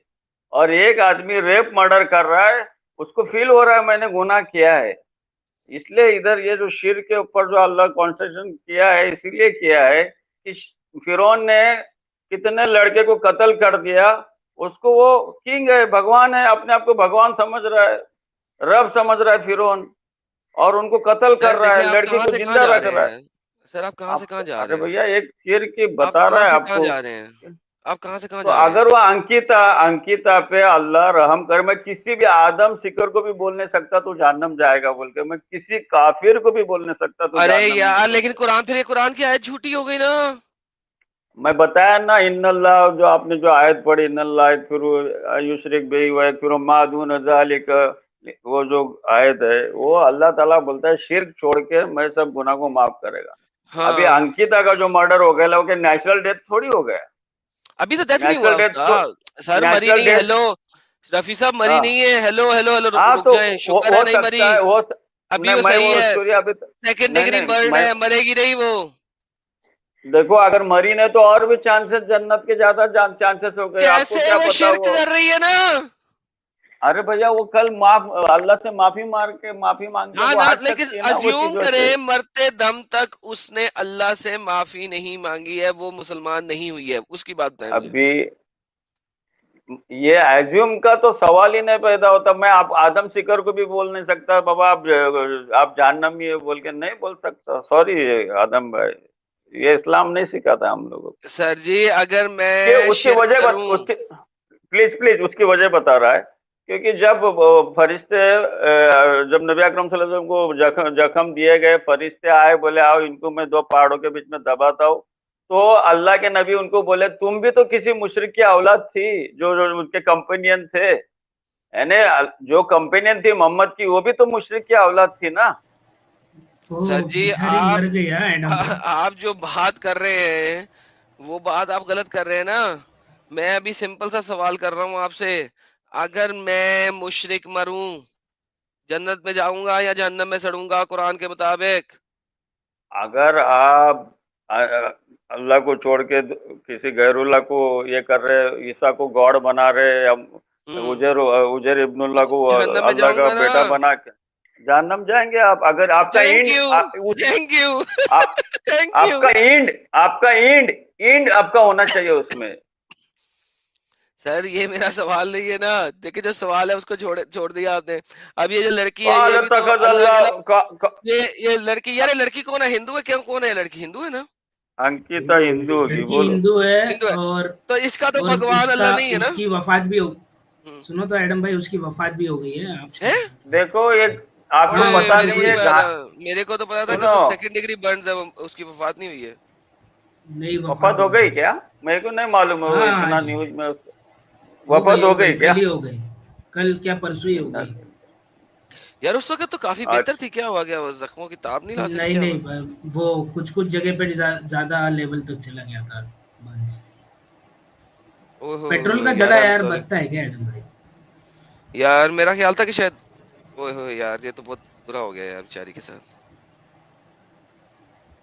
اور ایک آدمی ریپ مرڈر کر رہا ہے، اس کو فیل ہو رہا ہے میں نے گناہ کیا ہے. اس لیے ادھر یہ جو شرک کے اوپر جو اللہ کانسنٹریشن کیا ہے اسی لیے کیا ہے کہ فرعون نے کتنے لڑکے کو قتل کر دیا، اس کو وہ کنگ ہے، بھگوان ہے، اپنے آپ کو بھگوان سمجھ رہا ہے. रब समझ रहा है फिरौन, और उनको कत्ल कर रहा है, लड़की को जिंदा रख रहा है। सर आप कहाँ से कहाँ जा अरे रहे हैं? भैया एक चीर की आप बता रहा कहाँ है से आपको। कहाँ जा रहे हैं? आप कहाँ से कहाँ तो जा रहे अगर हैं? वो अंकिता पे अल्लाह रहम करे, मैं किसी भी आदम सिकर को भी बोल नहीं सकता तो जहन्नम जाएगा बोल के, मैं किसी काफिर को भी बोल नहीं सकता तो अरे जहन्नम में यार बोल लेकिन के। कुरान, फिर ये कुरान की आयत झूठी हो गई ना। मैं बताया ना, इन्नल्लाह, जो आपने जो आयत पढ़ी, इन्नल्लाह यगफिरु युशरिक बिही व यगफिरु मा दून ज़ालिका, वो जो आयत है वो अल्लाह ताला बोलता है शिर्क छोड़ के मैं सब गुनाह को माफ करेगा। अभी हाँ अंकिता का जो मर्डर हो गया वो क्या नेचुरल डेथ थोड़ी हो गया? अभी तो डेथ नहीं हुआ नेचुरल डेथ उसका। तो, सर मरी नेचुरल नहीं है। डेथ, हेलो रफी साहब, मरी हाँ नहीं है। हेलो हेलो हेलो, हाँ, रुक तो जाए, शुक्र है हो नहीं मरी। सकता है, अभी नहीं वो मैं सही वो है, स्टोरी अभी सेकंड नहीं डिग्री नहीं बर्न मैं, है, मरेगी नहीं वो। देखो अगर मरी ने तो और भी चांसेस, जन्नत के ज्यादा चांसेस हो गए, आपको कैसे क्या वो पता शिरक वो। कर रही है ना। अरे भैया वो कल अल्लाह से माफी मांग के हाँ वो ना, हट लेकिन सकती है ना वो अज्यूम चीजों से। करें मरते दम तक उसने अल्लाह से माफी नहीं मांगी है, वो मुसलमान नहीं हुई है, उसकी बात बताएं मुझे। अभी ये एज्यूम का तो सवाल ही नहीं पैदा होता। मैं आप आदम सिकर को भी बोल नहीं सकता बाबा आप जहन्नमी है बोल के, नहीं बोल सकता। सॉरी आदम भाई, ये इस्लाम नहीं सिखाता हम लोगों को। सर जी अगर कि मैं उसकी शिरक वजह करूं, उसकी प्लीज उसकी वजह बता रहा है। क्योंकि जब फरिश्ते जब नबी अकरम सल्लल्लाहु अलैहि वसल्लम को जख्म दिए गए, फरिश्ते आए बोले आओ इनको मैं दो पहाड़ों के बीच में दबाता हूँ, तो अल्लाह के नबी उनको बोले तुम भी तो किसी मुशरिक की औलाद थी, जो उनके कंपेनियन थे, यानी जो कंपेनियन थी मोहम्मद की वो भी तो मुशरिक की औलाद थी ना। वो सर जी बेचारी मर गया एडम भाई। आप जो बात कर रहे हैं वो बात आप गलत कर रहे हैं ना। मैं अभी सिंपल सा सवाल कर रहा हूँ आपसे, अगर मैं मुशरिक मरूं, जन्नत में जाऊंगा या जहन्नम में सड़ूंगा कुरान के मुताबिक? अगर आप अल्लाह को छोड़ के किसी गैरुल्लाह को ये कर रहे, ईसा को गॉड बना रहे, या हम्म उजैर इब्नुल्लाह को जहन्नम में अल्लाह का जाऊंगा ना। बेटा बना के जहन्नम जाएंगे आप। अगर आपका थैंक इंड यू, थैंक यू, आप, थैंक यू। आपका इंड आपका होना चाहिए उसमें। सर ये मेरा सवाल नहीं है ना, देखिए जो सवाल है उसको छोड़ दिया आपने। अब ये जो लड़की है काल ये भी तो तखज़ अल्लाह के अल्लाह ये लड़की, यार ये लड़की कौन है? हिंदू है क्या? कौन है ये लड़की? हिंदू है ना? अंकिता हिंदू होगी, लड़की बोलो। हिंदू है। हिंदू है। और तो इसका तो और भगवान उसका अल्लाह नहीं है ना। उसकी वफात भी हो, हम्म। सुनो तो एडम भाई, उसकी वफात भी हो गई है, आप है? देखो ये आपको हाँ पता मेरे नहीं को नहीं है पता था, मेरे को तो पता था कि सुनो, उसको सेकंड डिग्री बर्न है, उसकी वफात नहीं हुई है। नहीं वफात वफात हो हो गई गई। क्या? मेरे को नहीं मालूम है वो, हाँ इतना आज न्यूज में वफात हो हो गई, गई कल क्या? ही हो गई, कल क्या परसों ही हो इन्ना- गई। यार उस वक्त तो काफी बेहतर अच्छा, थी, क्या हुआ? गया वो जख्मों की ताब नहीं ला सकी? नहीं क्या हुआ? नहीं, वो कुछ कुछ जगह पे ज्यादा लेवल तक चला गया था बस। ओहो पेट्रोल का यार जला आई एम यार सॉरी। बचता है क्या एडम भाई? यार मेरा ख्याल था कि शायद, ओए यार ये तो बहुत बुरा हो गया यार बेचारी के साथ।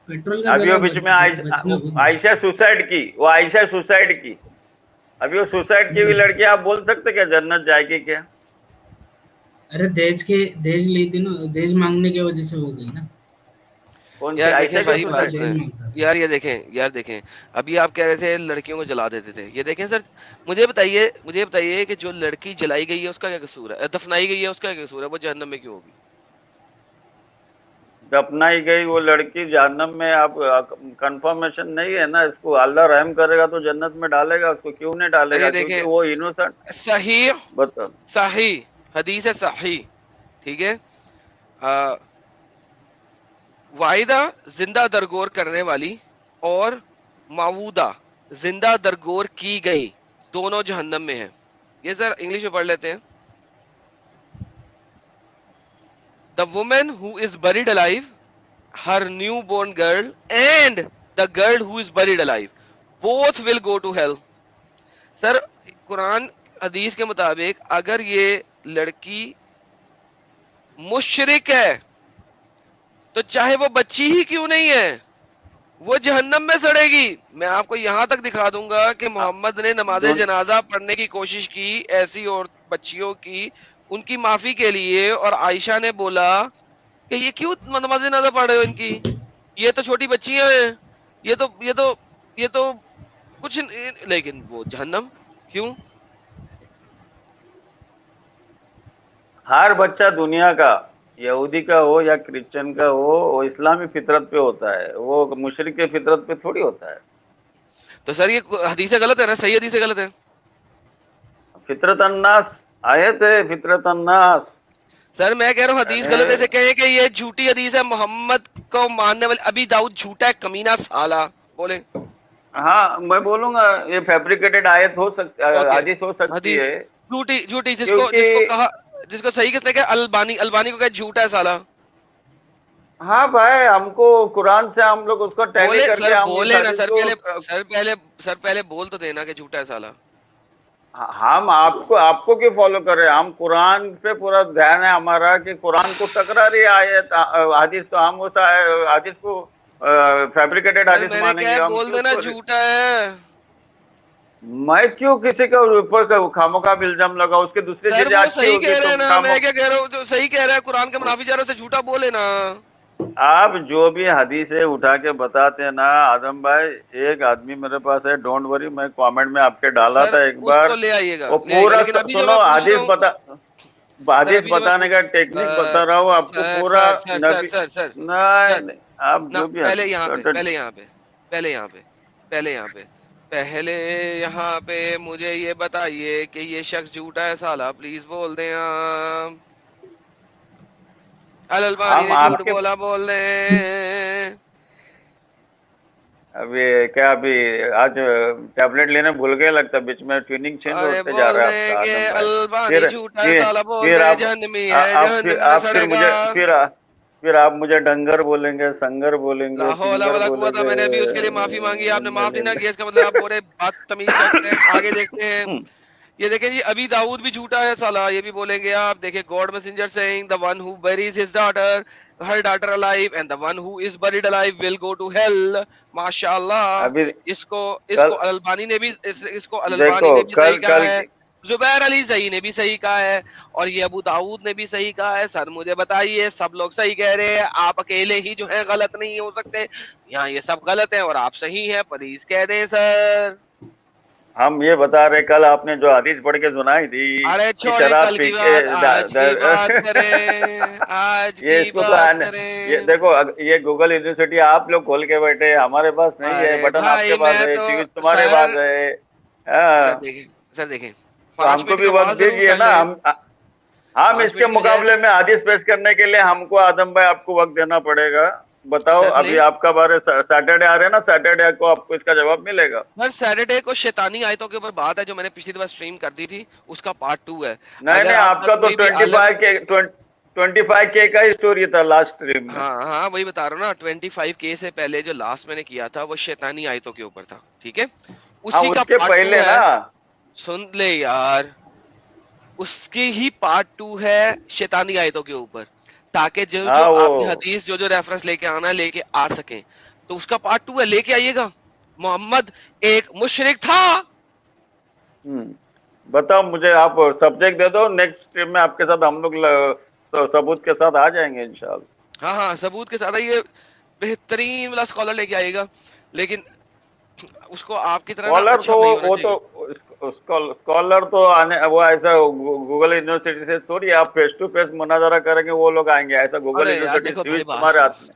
पेट्रोल का अभी वो जला बीच में बचना बहुत आयशा मुश्किल सुसाइड की, वो आयशा सुसाइड की। अभी वो सुसाइड की हुई है। लड़की, आप बोल सकते क्या जन्नत जाएगी क्या? अरे दहेज ली थी ना, दहेज मांगने की वजह से हो गई ना। कौन सी यार देखें आयशा क्यों भाई बात पति सुसाइड सुने, की? दहेज मांगता था। यार ये देखें, यार देखें, अभी आप कह रहे थे लड़कियों को जला देते थे, ये देखें सर, मुझे बताइए कि जो लड़की जलाई गई है उसका क्या कसूर है? दफनाई गई है उसका क्या कसूर है? वो जहन्नम में क्यों होगी? दफनाई गई वो लड़की जहन्नम में, आप कंफर्मेशन नहीं है ना इसको। अल्लाह रहम करेगा तो जन्नत में डालेगा उसको, क्यों नहीं सर डालेगा? ये क्योंकि देखें, वो इनोसेंट। सही, बता, सही हदीस है, सही, ठीक है। आ, वाहिदा जिंदा दरगोर करने वाली और मावूदा जिंदा दरगोर की गई, दोनों जहन्नम में है। ये सर इंग्लिश में पढ़ लेते हैं। The women who is buried alive, her newborn girl and the girl who is buried alive both will go to hell। Sir Quran हदीस के मुताबिक अगर ये लड़की मुशरिक है तो चाहे वो बच्ची ही क्यों नहीं है वो जहन्नम में सड़ेगी। मैं आपको यहां तक दिखा दूंगा कि मोहम्मद ने नमाज दोन जनाजा पढ़ने की कोशिश की ऐसी और बच्चियों की, उनकी माफी के लिए, और आयशा ने बोला कि ये क्यों नमाज जनाजा पढ़ रहे हो इनकी, ये तो छोटी बच्चियां हैं, ये तो कुछ लेकिन वो जहन्नम क्यों? हर बच्चा दुनिया का, यहूदी का हो या क्रिश्चियन का हो, वो इस्लामी फितरत पे होता है, वो मुशरिक के फितरत पे थोड़ी होता है। तो सर ये हदीस गलत है ना, सही हदीस गलत है? फितरत अन्नास आयत है, फितरत अन्नास। सर मैं कह रहा हूँ हदीस गलत है, अरे ऐसे कहे कि ये झूठी हदीस है, मोहम्मद को मानने वाले अभी दाऊद झूठा है, कमीना साला, बोले। हाँ, मैं बोलूंगा ये फैब्रिकेटेड आयत हो सकती, ओके, हदीस हो सकती हदीस है, झूठी, झूठी, जिसको क्योंकि जिसको कहा, जिसको सही किसने कहा? अलबानी, अलबानी को कहा झूठा है साला। हाँ भाई, हमको कुरान से हम लोग उसको टैली बोले करके सर, हम इस बोले ना हदीस सर, को सर पहले बोल तो देना कि झूठा है साला। हम आपको क्यों फॉलो कर रहे हैं? हम कुरान पे पूरा ध्यान है हमारा कि कुरान को टकरा रही आयत हदीस, तो हम उस हदीस को फैब्रिकेटेड सर हदीस मैंने क्या मानेंगे, है, हम बोल क्यों देना उसको? झूठा है। मैं क्यों किसी के ऊपर खामोखा इल्जाम लगाऊं? उसकी दूसरी सर चीजें वो अच्छी सही होगी कह रहे तो हैं ना, मैं क्या कह रहा हूँ, जो सही कह रहा है कुरान के मुनाफी जा रहा है, उसे झूठा बोले ना। आप जो भी हदीसें उठा के बताते हैं ना आदम भाई, एक आदमी मेरे पास है, डोंट वरी, मैं कमेंट में आपके डाला सर था एक उसको बार, ले आइएगा, वो ले आइएगा, पूरा लेकिन अभी जो सुनो, मैं पूछ रहा हूँ, सर हदीस अभी जो मैं बताने का टेक्निक बता रहा हूँ आपको सर पूरा। सर सर सर नबी सर सर नहीं सर नहीं, आप ना, जो भी पहले हदीस यहाँ पे, certain- पहले यहाँ पे, पहले यहाँ पे, पहले यहाँ पे, पहले यहाँ पे मुझे ये बताइए कि ये शख्स झूठा है साला, प्लीज बोल दें आप। अल अलबानी हम ने झूठ आपके बोला, बोल रहे। अभी क्या, अभी आज टैबलेट लेने भूल गए लगता, बीच में ट्यूनिंग चेंज अरे होते जा बोल रहा है दें आपका कि आदम भाई। अलबानी फिर झूठा है फिर साला, बोल फिर दे आप जहन्नमी आ- है, आप फिर जहन्नम में आप फिर सड़ेगा। मुझे फिर आप मुझे डंगर बोलेंगे, संगर बोलेंगे, लाहौल किंगर वाला कुआ था, बोलेंगे। मैंने अभी उसके लिए माफी मांगी, आपने माफ नहीं ना किया, इसका मतलब आप बोले बदतमीज शख्स हैं। आगे देखते हैं, ये देखें जी, अभी दाऊद भी झूठा है साला, ये भी बोलेंगे आप। देखिए, God messenger saying the one who buries his daughter, her daughter alive, and the one who is buried alive will go to hell। माशाअल्लाह। अभी इसको कल इसको अलबानी ने भी इसको अलबानी देखो, ने भी सही कल कहा कल है, जुबैर अली सही ने भी सही कहा है, और ये अबू दाऊद ने भी सही कहा है। सर मुझे बताइए, सब लोग सही कह रहे हैं, आप अकेले ही जो है गलत नहीं हो सकते? यहाँ ये सब गलत है और आप सही हैं, प्लीज कह दें सर। हम ये बता रहे, कल आपने जो हदीस पढ़ के सुनाई थी अरे कि छोड़े शराब कल पी की के बात, आज की बात करें, आज ये की इसको तो बात ये करें। देखो, ये गूगल यूनिवर्सिटी आप लोग खोल के बैठे, हमारे पास नहीं है, अरे बटन आपके भाई पास मैं है, तो, फ्यूज तुम्हारे पास सर है। सर हाँ, देखें, सर देखें, तो 5 हमको मिनट भी का वक्त वॉज जरूर दीजिए कर ना, लें, हम 5 इसके मिनट की बजाय मुकाबले में हदीस पेश करने के लिए हमको आदम भाई आपको वक्त देना पड़ेगा। बताओ, सर अभी लें। आपका बारे सैटरडे आ रहे हैं ना, सैटरडे को आपको इसका जवाब मिलेगा। सर सैटरडे को शैतानी आयतों के ऊपर बात है, जो मैंने पिछली दफा स्ट्रीम कर दी थी, उसका पार्ट 2 है। नहीं अगर नहीं, आप तक आपका तो कोई भी आलम, 25K का ही स्टोरी था लास्ट स्ट्रीम में। हाँ हाँ वही बता रहा हूँ ना, 25K से पहले जो लास्ट मैंने किया था वो शैतानी आयतों के ऊपर था, ठीक है? हाँ, उसी का उसके पार्ट 2 पहले है, ना। सुन ले यार, उसके ही पार्ट 2 है शैतानी आयतों के ऊपर, ताकि जो जो हाँ वो आपने हदीस जो जो रेफरेंस लेके आना है, लेके आ सके। तो उसका पार्ट 2 है, लेके आइएगा। मोहम्मद एक मुशरिक था। बताओ मुझे, आप सब्जेक्ट दे दो, नेक्स्ट स्ट्रीम में आपके साथ हम लोग तो सबूत के साथ आ जाएंगे इंशाल्लाह। हाँ हाँ, सबूत के साथ आइए, बेहतरीन वाला स्कॉलर लेके आइएगा, लेकिन उसको आपकी तरह ना स्कॉलर अच्छा तो भाई होना वो चाहिए। तो स्कॉलर तो आने, वो ऐसा गूगल यूनिवर्सिटी से थोड़ी आप फेस टू फेस मुनाजरा करेंगे, वो लोग आएंगे, ऐसा गूगल अरे यार यूनिवर्सिटी देखो भाई, स्विच बात तुम्हारे सुनो हाथ में।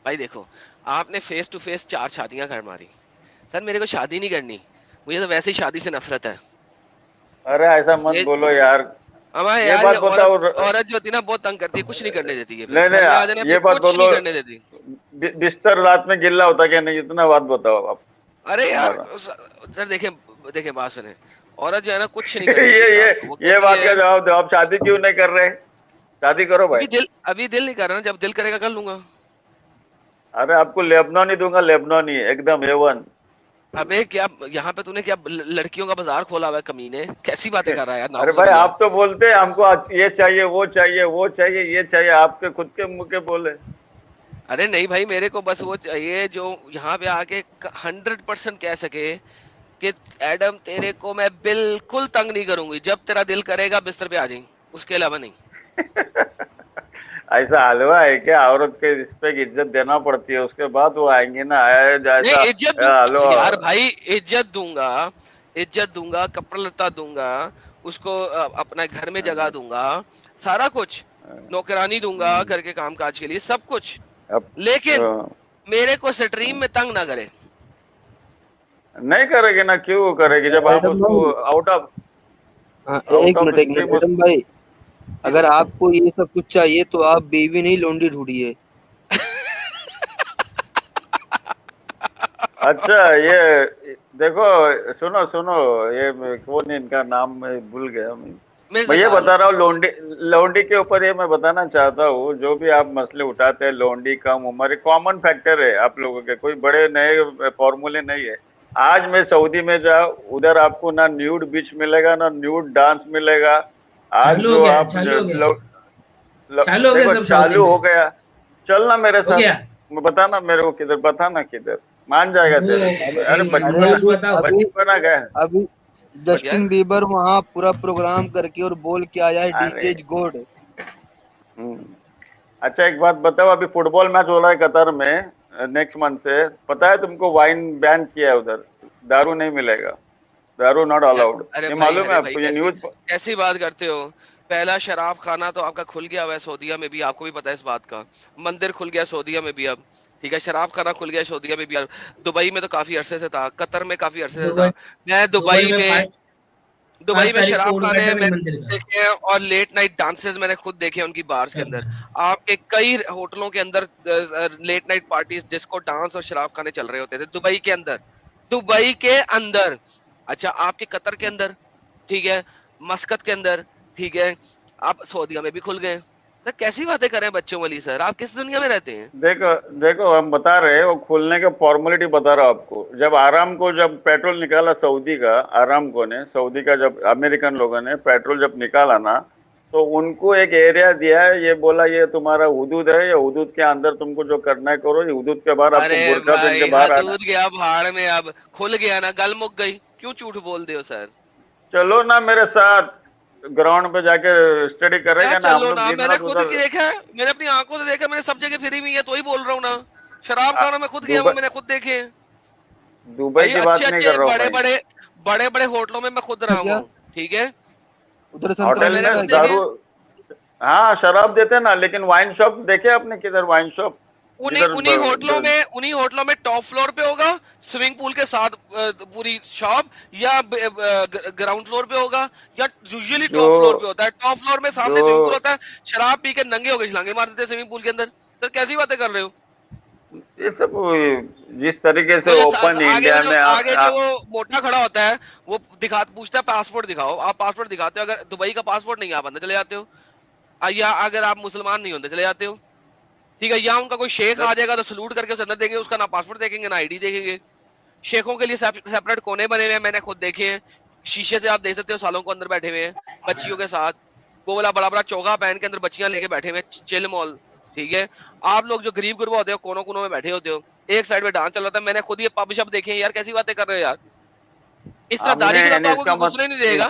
भाई, देखो, आपने फेस टू फेस 4 शादियां कर मारी। सर मेरे को शादी नहीं करनी, मुझे तो वैसे ही शादी से नफरत है। अरे ऐसा मत ये बोलो यार। हमारे ये यार, ये बात औरत, बताओ औरत जो होती है ना, बहुत तंग करती है, कुछ नहीं करने देती है, फिर नहीं घर में आ जाने नहीं, फिर ये बात कुछ नहीं बोलो, करने देती। बिस्तर रात में गिल्ला होता क्या नहीं, इतना बात बताओ आप अरे यार हमारा। सर देखें, देखें बात सुने, औरत जो है ना कुछ नहीं करने ये देती ये रात को, वो ये कहती बात है, का जवाब दो, आप शादी क्यों नहीं कर रहे? शादी करो भाई। अभी दिल नहीं कर रहा ना, जब दिल करेगा कर लूंगा। अरे आपको लेबनानी दूंगा, लेबनानी एकदम A1। अबे क्या, यहाँ पे तूने क्या लड़कियों का बाजार खोला हुआ है कमीने? कैसी बातें कर रहा है यार, अरे भाई, नाउजुबिल्लाह। आप तो बोलते हैं हमको ये चाहिए, वो चाहिए, वो चाहिए, ये चाहिए, आपके खुद के मुंह के बोले। अरे नहीं भाई, मेरे को बस वो चाहिए जो यहाँ पे आके 100% कह सके कि एडम तेरे को मैं बिल्कुल तंग नहीं करूंगी, जब तेरा दिल करेगा बिस्तर पे आ जाएंगे, उसके अलावा नहीं। ऐसा हलवा है क्या? औरत के रिस्पेक्ट इज्जत देना पड़ती है, उसके बाद वो आएंगे ना, जैसा नहीं इज्जत हेलो। यार भाई, इज्जत दूंगा, इज्जत दूंगा, कपड़ा लत्ता दूंगा, उसको अपना घर में जगह दूंगा, सारा कुछ, नौकरानी दूंगा घर के काम काज के लिए, सब कुछ, अब लेकिन मेरे को स्ट्रीम में तंग ना करे। नहीं करेगी ना, क्यों करेगी जब आप मैडम उसको भाई, आउट ऑफ हाँ, आउट एक ऑफ मिनट स्ट्रीम। मैडम भाई, अगर आपको ये सब कुछ चाहिए तो आप बीवी नहीं लोंडी ढूंढिए। अच्छा ये देखो, सुनो सुनो, ये कौन इनका नाम मैं भूल गया। मैं ये बता रहा हूँ, लोंडी के ऊपर ये मैं बताना चाहता हूँ, जो भी आप मसले उठाते हैं, लोंडी कम उम्र, कॉमन फैक्टर है आप लोगों के, कोई बड़े नए फॉर्मूले नहीं है। आज मैं सऊदी में जाऊँ, उधर आपको ना न्यूड बीच मिलेगा ना न्यूड डांस मिलेगा। आज चालू हो जो गया, आप चालू हो गया, चालू हो गया, सब चालू हो गया। चलना मेरे हो साथ, गया। बताना मेरे को किधर, बताना किधर, मान जाएगा वो तेरे। अरे न्यूज़ बताओ। बचपना गया। अभी जस्टिन बीबर वहाँ पूरा प्रोग्राम करके और बोल के आया है, डीजे इज गॉड। अच्छा एक बात बताओ, अभी फुटबॉल मैच हो रहा है कतर में नेक्स्ट मंथ से, पता है तुमको वाइन बैन किया है उधर, दारू नहीं मिलेगा, दारू नॉट अलाउड। ये मालूम है आपको, ये न्यूज? कैसी बात करते हो? पहला शराब खाना तो आपका खुल गया हुआ है सऊदीया में भी, आपको भी पता है इस बात का। मंदिर खुल गया सऊदीया में भी अब, ठीक है, शराब खाना खुल गया सऊदीया में भी अब। दुबई में तो काफी अरसे से था, कतर में काफी अरसे से था। मैं दुबई में शराब खाने मैंने देखे हैं, और लेट नाइट डांसेस मैंने खुद देखे हैं उनकी बार्स के अंदर। आपके कई होटलों के अंदर late night parties, disco dance और शराब खाने चल रहे होते थे दुबई के अंदर, दुबई के अंदर। अच्छा, आपके कतर के अंदर, ठीक है, मस्कत के अंदर, ठीक है, आप सऊदीया में भी खुल गए। सर कैसी बातें कर रहे हैं बच्चों वाली, सर आप किस दुनिया में रहते हैं? देखो देखो, हम बता रहे हैं वो खुलने का फॉर्मेलिटी बता रहा हूँ आपको। जब आराम को जब पेट्रोल निकाला सऊदी का, आराम को ने सऊदी का, जब अमेरिकन लोगों ने पेट्रोल जब निकाला ना, तो उनको एक एरिया दिया है, ये बोला ये तुम्हारा हुदूद है, ये हुदूद के अंदर तुमको जो करना है करो, ये हुदूद के बाहर आपको बुर्का पहन के बाहर आना। गया भाड़ में, अब खुल गया ना, गल मुक गई, क्यों झूठ बोल दे हो सर? चलो ना मेरे साथ ग्राउंड पे जाके स्टडी करेंगे ना हम लोग। मैंने खुद देखा है, मैंने अपनी आंखों से देखा, मैंने सब जगह फिरी हुई है, तो ही बोल रहा हूँ ना। शराब खाना मैं खुद गया हूँ, मैंने खुद देखे। दुबई की बात नहीं कर रहा हूँ, बड़े बड़े होटलों में मैं खुद रहा हूँ, ठीक है, उधर होटल में दारू, हाँ शराब देते ना, लेकिन वाइन शॉप देखे आपने किधर? वाइन शॉप उन्हीं होटलों में टॉप फ्लोर पे होगा, स्विमिंग पूल के साथ पूरी शॉप, या ग्राउंड फ्लोर पे होगा, या यूजुअली टॉप फ्लोर पे होता है। टॉप फ्लोर में सामने स्विमिंग पूल होता है, शराब पी के नंगे होकर छलांगे मार देते हैं स्विमिंग पूल के अंदर। सर कैसी बातें कर रहे हो? ये सब जिस तरीके से ओपन इंडिया में आगे जो वो मोटा खड़ा होता है, वो पूछता है पासपोर्ट दिखाओ, आप पासपोर्ट दिखाते हो, अगर दुबई का पासपोर्ट नहीं आप अंदर चले जाते हो, या अगर आप मुसलमान नहीं होते चले जाते हो, ठीक है, या उनका कोई शेख आ जाएगा तो सलूट करके उसे अंदर देंगे, उसका ना पासपोर्ट देखेंगे ना आईडी देखेंगे। शेखों के लिए सेपरेट कोने बने हुए हैं, मैंने खुद देखे हैं, शीशे से आप देख सकते हो सालों को अंदर बैठे हुए हैं बच्चियों के साथ, वो वाला बड़ा बड़ा चौका पहन के अंदर बच्चियां लेके बैठे हुए हैं, चिल मॉल, ठीक है। आप लोग जो गरीब गुरबा होते हो, कोनों कोनों में बैठे होते हो, एक साइड में डांस चल रहा था, मैंने खुद ये पब शब देखे हैं। यार कैसी बातें कर रहे हो यार, इस तरह दाढ़ी के साथ तो आपको घुसने नहीं देगा।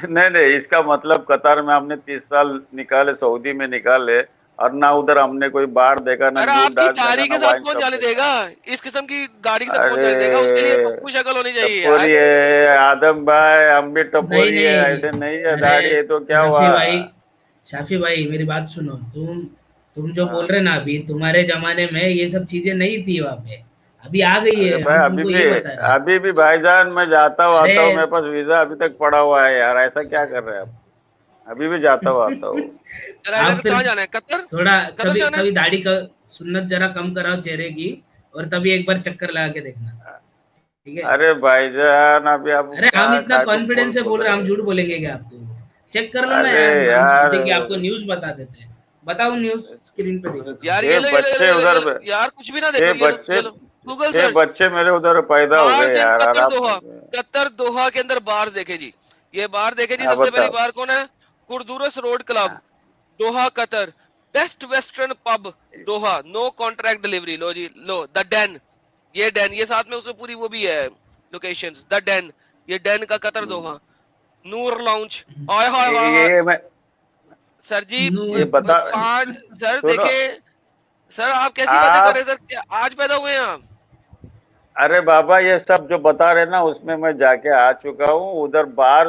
नहीं, इसका मतलब कतर में हमने 30 साल निकाले, सऊदी में निकाले, और ना उधर हमने कोई बार देखा, ना दाढ़ी के साथ कौन जाने देगा? इस किस्म की दाढ़ी के साथ कौन जाने देगा? उसके लिए पप्पू शक्ल होनी चाहिए यार। आदम भाई, हम भी टपोरी है, ऐसे नहीं है दाढ़ी है तो क्या हुआ? शाफी भाई मेरी बात सुनो, तुम जो बोल रहे ना, अभी तुम्हारे जमाने में ये सब चीजें नहीं थी वहाँ पे, अभी आ गई है। अभी भी भाईजान मैं जाता हूँ आता हूँ, मेरे पास वीजा अभी तक पड़ा हुआ है यार, ऐसा क्या कर रहे हैं आप? अभी भी जाता हुआ आता हूँ। कहाँ जाना है? कतर? थोड़ा कभी दाढ़ी का सुन्नत जरा कम कराओ चेहरे की, और तभी एक बार चक्कर लगा के देखना, ठीक है? अरे भाईजान अभी आप, अरे हम इतना कॉन्फिडेंस से बोल रहे हैं, हम झूठ बोलेंगे क्या आपको? चेक कर लो ना यार, हम आपको न्यूज बता देते हैं। बताओ न्यूज स्क्रीन पे देखो यार। ये बच्चे उधर यार, कुछ भी ना देखो, गूगल सर्च। बच्चे मेरे उधर पैदा हो गए यार। कतर दोहा के अंदर बार देखे जी, ये बार देखे जी। सबसे पहली बार कौन है? कुर्दूरस road club, Doha Qatar. Best western pub Doha, no contract delivery. लो जी, लो द डेन, ये डेन, ये साथ में उसमें पूरी वो भी है लोकेशंस, द डेन, ये डेन का Qatar Doha. Noor lounge, sir ji ये बता, 5 सर देखे सर, आप कैसी बातें कर रहे हैं सर? आज पैदा हुए हैं आप? अरे बाबा, ये सब जो बता रहे ना, उसमें मैं जाके आ चुका हूँ। उधर बार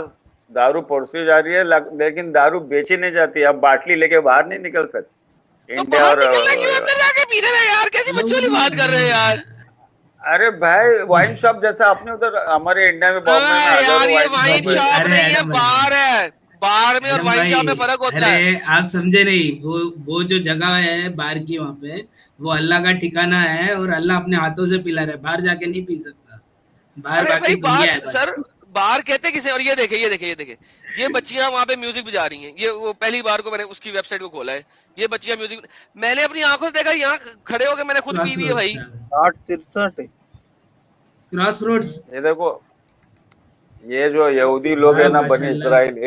दारू परोसी जा रही है, लेकिन दारू बेची नहीं जाती। अब बाटली लेके बाहर नहीं निकल सकते तो इंडिया। बाहर और निकलना क्यों, अंदर जाके पी रहे हैं यार, कैसी बच्चों वाली बात कर रहे हैं यार। अरे भाई वाइन शॉप जैसा अपने उधर हमारे इंडिया में बॉम्बे में यार हजारों ये वाइन वाइन शॉप है। शॉप अरे नहीं है, एडम भाई, बार है। बार में और एडम वाइन भाई, शॉप में फर्क होता है। अरे आप समझे नहीं, वो जो जगह है बार की, वहाँ पे वो अल्लाह का ठिकाना है और अल्लाह अपने हाथों से पिला रहा है, बाहर जाके नहीं पी सकता। बाहर अरे बाकी भाई बार दुनिया है बस। सर, बार कहते किसे। और ये देखे, ये देखे, ये देखे, ये बच्चियां वहां पे म्यूजिक बजा रही हैं। ये वो पहली बार को मैंने उसकी वेबसाइट को खोला है, ये बच्चियां म्यूजिक, मैंने अपनी आंखों से देखा, यहाँ खड़े होकर मैंने खुद पी हुई है भाई। 863 क्रॉस रोड्स। ये देखो, ये जो यहूदी लोग है ना, बनी इसराइल,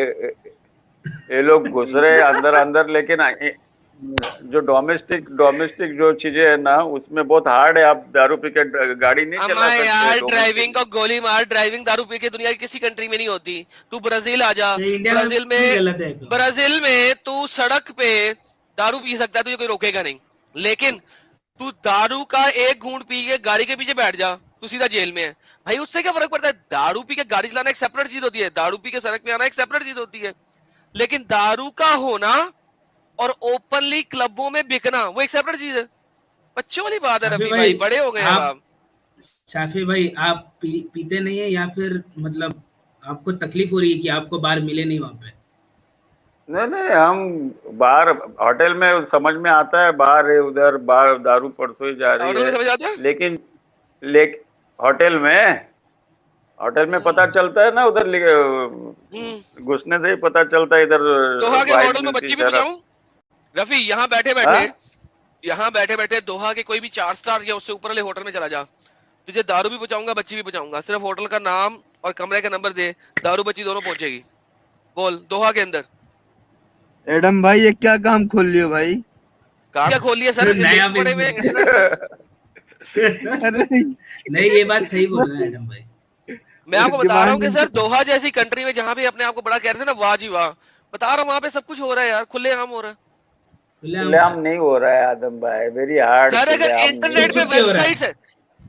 ये लोग घुस रहे अंदर अंदर, लेकिन जो डोमेस्टिक जो चीजें है ना, उसमें बहुत हार्ड है। आप दारू पी के गाड़ी नहीं चला सकते। यार ड्राइविंग को गोली मार, ड्राइविंग दारू पी के दुनिया की किसी कंट्री में नहीं होती। तू ब्राजील आ जा, ब्राजील में तू सड़क पे दारू पी सकता है, तुझे कोई रोकेगा नहीं। लेकिन तू दारू का एक घूंट पी के गाड़ी के पीछे बैठ जा, तू सीधा जेल में है भाई। उससे क्या फर्क पड़ता है? दारू पी के गाड़ी चलाना एक सेपरेट चीज होती है, दारू पी के सड़क पे आना एक सेपरेट चीज होती है। लेकिन दारू का होना और ओपनली क्लबों में बिकना वो एक सेपरेट चीज है। बच्चों वाली बात है रफी भाई, बड़े हो गए हैं आप। शाफी भाई आप पीते नहीं है, या फिर मतलब आपको तकलीफ हो रही है कि आपको बार मिले नहीं वहाँ पे? नहीं, हम बाहर होटल में समझ में आता है, बाहर है उधर, बाहर दारू परसोई जा रही है, समझ आता है? लेकिन होटल में पता चलता है ना, उधर घुसने से ही पता चलता है। इधर दोहा के होटल में बच्ची भी बजाऊं रफी? यहाँ बैठे बैठे दोहा के कोई भी 4 स्टार या उससे ऊपर वाले होटल में चला जा, तुझे दारू भी पहुंचाऊंगा, बच्ची भी पहुंचाऊंगा। सिर्फ होटल का नाम और कमरे का नंबर दे, दारू बच्ची दोनों पहुंचेगी। बोल दोहा के अंदर। एडम भाई ये क्या काम खोल लियो भाई? क्या खोल लिया सर? नया बड़े में नहीं, ये बात सही बोल रहा है एडम भाई। मैं आपको बता रहा हूँ कि सर दोहा जैसी कंट्री में जहाँ भी अपने आप को बड़ा कह रहे थे ना, वाह जी वाह, बता रहा हूँ वहाँ पे सब कुछ हो रहा है यार, खुलेआम हो रहा है। खुलेआम नहीं हो रहा है आदम भाई, वेरी हार्ड। सर अगर इंटरनेट पे वेबसाइट्स है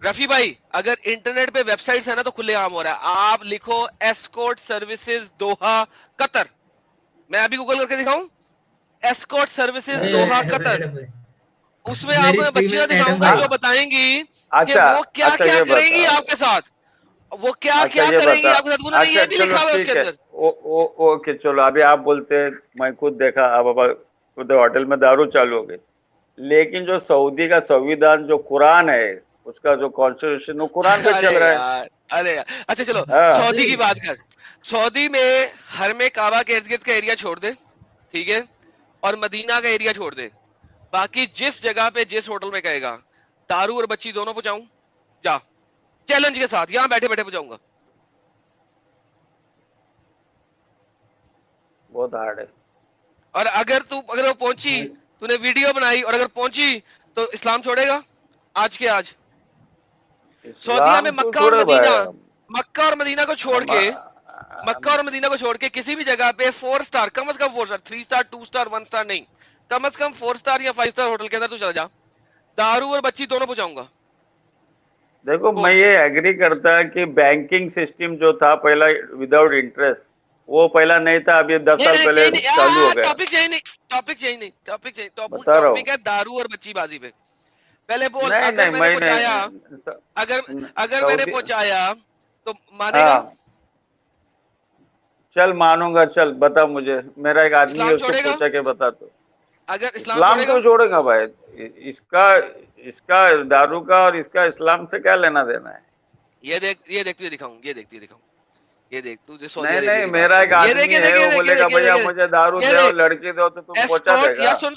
रफी भाई, अगर इंटरनेट पे वेबसाइट्स है ना तो खुलेआम हो रहा है। आप लिखो एस्कॉर्ट सर्विसेज दोहा कतर, मैं अभी गूगल करके दिखाऊं, एस्कॉर्ट सर्विसेज दोहा कतर, उसमें आपको बच्चियां दिखाऊंगा जो बताएंगी कि वो क्या क्या करेंगी आपके साथ, वो क्या क्या करेंगी आपके साथ। उन्होंने ये भी लिखा हुआ है उसके अंदर। ओके चलो, अभी आप बोलते हैं, मैं खुद देखा, अब उधर होटल में दारू चालू हो गई, लेकिन जो सऊदी का संविधान, जो कुरान है, उसका जो कॉन्स्टिट्यूशन, वो कुरान पे चल रहा है। अरे अच्छा चलो सऊदी की बात कर। सऊदी में हर में काबा के इर्द गिर्द का एरिया छोड़ दे, ठीक है, और मदीना का एरिया छोड़ दे, बाकी जिस जगह पे जिस होटल में कहेगा दारू और बच्ची दोनों पहुंचाऊं, जा चैलेंज के साथ, यहां बैठे बैठे पहुंचाऊंगा। बहुत हार्ड है। और अगर वो पहुंची, तूने वीडियो बनाई और अगर पहुंची तो इस्लाम छोड़ेगा आज के आज। सऊदीया में मक्का और मदीना को छोड़ के किसी भी जगह पे 4 स्टार, कम से कम 4 स्टार, 3 स्टार 2 स्टार 1 स्टार नहीं, कम से कम 4 स्टार या 5 स्टार होटल के अंदर तू चला जा, दारू और बच्ची दोनों पहुंचाऊंगा। देखो मैं ये एग्री करता है कि बैंकिंग सिस्टम जो था पहला विदाउट इंटरेस्ट, वो पहला नहीं था, अभी 10 साल पहले चालू हो गया। टॉपिक है दारू और बच्ची बाजी पे। पहले बोल, अगर मैंने पहुंचाया तो मानेगा? चल मानूंगा, चल बता मुझे, मेरा एक आदमी है, उसको पूछा के बता। तो अगर इस्लाम क्यों छोड़ेगा भाई? इसका दारू का और इसका इस्लाम से क्या लेना देना है? ये देख तुझे दिखाऊं, ये देख तुझे नहीं, मेरा एक आदमी है, वो बोलेगा भैया मुझे दारू दो, लड़की दो, तो तुम पहुंचा देगा। यार सुन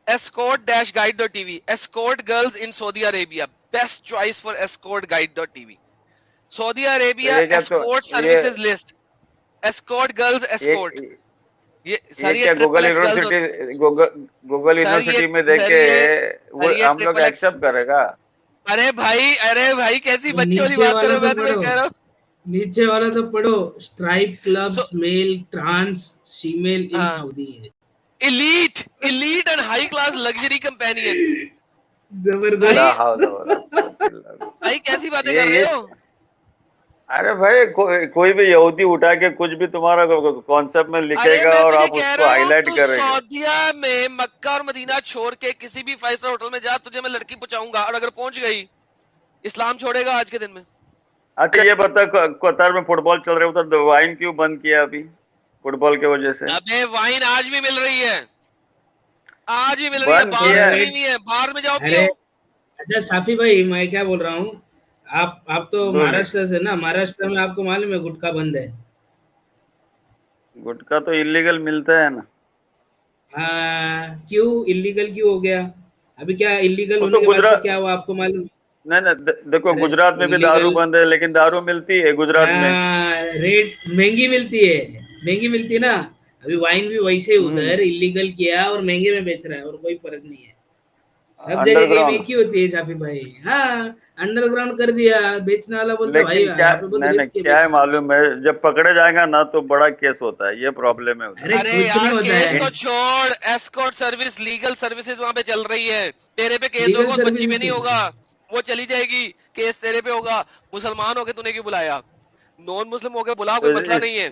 escort-guide.tv, escort girls in Saudi Arabia, best choice for escort-guide.tv, Saudi Arabia escort services list, escort girls escort। ये क्या गूगल यूनिवर्सिटी में देखे वो हम लोग एक्सेप्ट करेगा? अरे भाई कैसी बच्चों वाली बात कर रहे हो? मैं तुम्हें कह रहा हूँ नीचे वाला तो पढ़ो, stripe clubs, male, trans, female in Saudi है, elite and high class luxury companions। जबरदस्त भाई, कैसी बातें कर रहे हो? अरे भाई कोई भी यहूदी उठा के कुछ भी तुम्हारा कॉन्सेप्ट में लिखेगा और आप उसको हाईलाइट करेंगे। सऊदीया में मक्का और मदीना छोड़ के किसी भी 5 स्टार होटल में जा, तुझे मैं लड़की पहुंचाऊंगा, और अगर पहुंच गई इस्लाम छोड़ेगा आज के दिन में। अच्छा ये बता, कतर में फुटबॉल चल रहा है, उधर वाइन क्यों बंद किया अभी फुटबॉल के वजह से? अबे वाइन आज भी मिल रही है, आज भी मिल रही है, बाहर में जाओ पियो। अच्छा साफी भाई, मैं क्या बोल रहा हूँ, आप तो महाराष्ट्र से ना, महाराष्ट्र में आपको मालूम है गुटखा बंद है। गुटखा तो इलीगल मिलता है ना। हाँ, क्यों इलीगल क्यों हो गया? अभी क्या इलीगल होने के बाद से क्या हुआ आपको मालूम? नहीं, देखो गुजरात में भी दारू बंद है, लेकिन दारू मिलती है गुजरात में। रेट महंगी मिलती है ना। अभी वाइन भी वैसे उधर इलीगल किया और महंगे में बेच रहा है, और कोई फर्क नहीं है, सब जगह एक ही होती है शाफी भाई। हाँ, अंडरग्राउंड कर दिया, बेचने वाला बोलता है भाई क्या है मालूम है, जब पकड़े जाएगा ना तो बड़ा केस होता है, ये प्रॉब्लम है। अरे यार केस को छोड़, एस्कॉर्ट सर्विस, लीगल सर्विसेज वहाँ पे चल रही है। तेरे पे केस होगा, बच्ची पे नहीं होगा, वो चली जाएगी, केस तेरे पे होगा। मुसलमान हो के तूने क्यों बुलाया? नॉन मुस्लिम हो के बुला, कोई मसला नहीं है।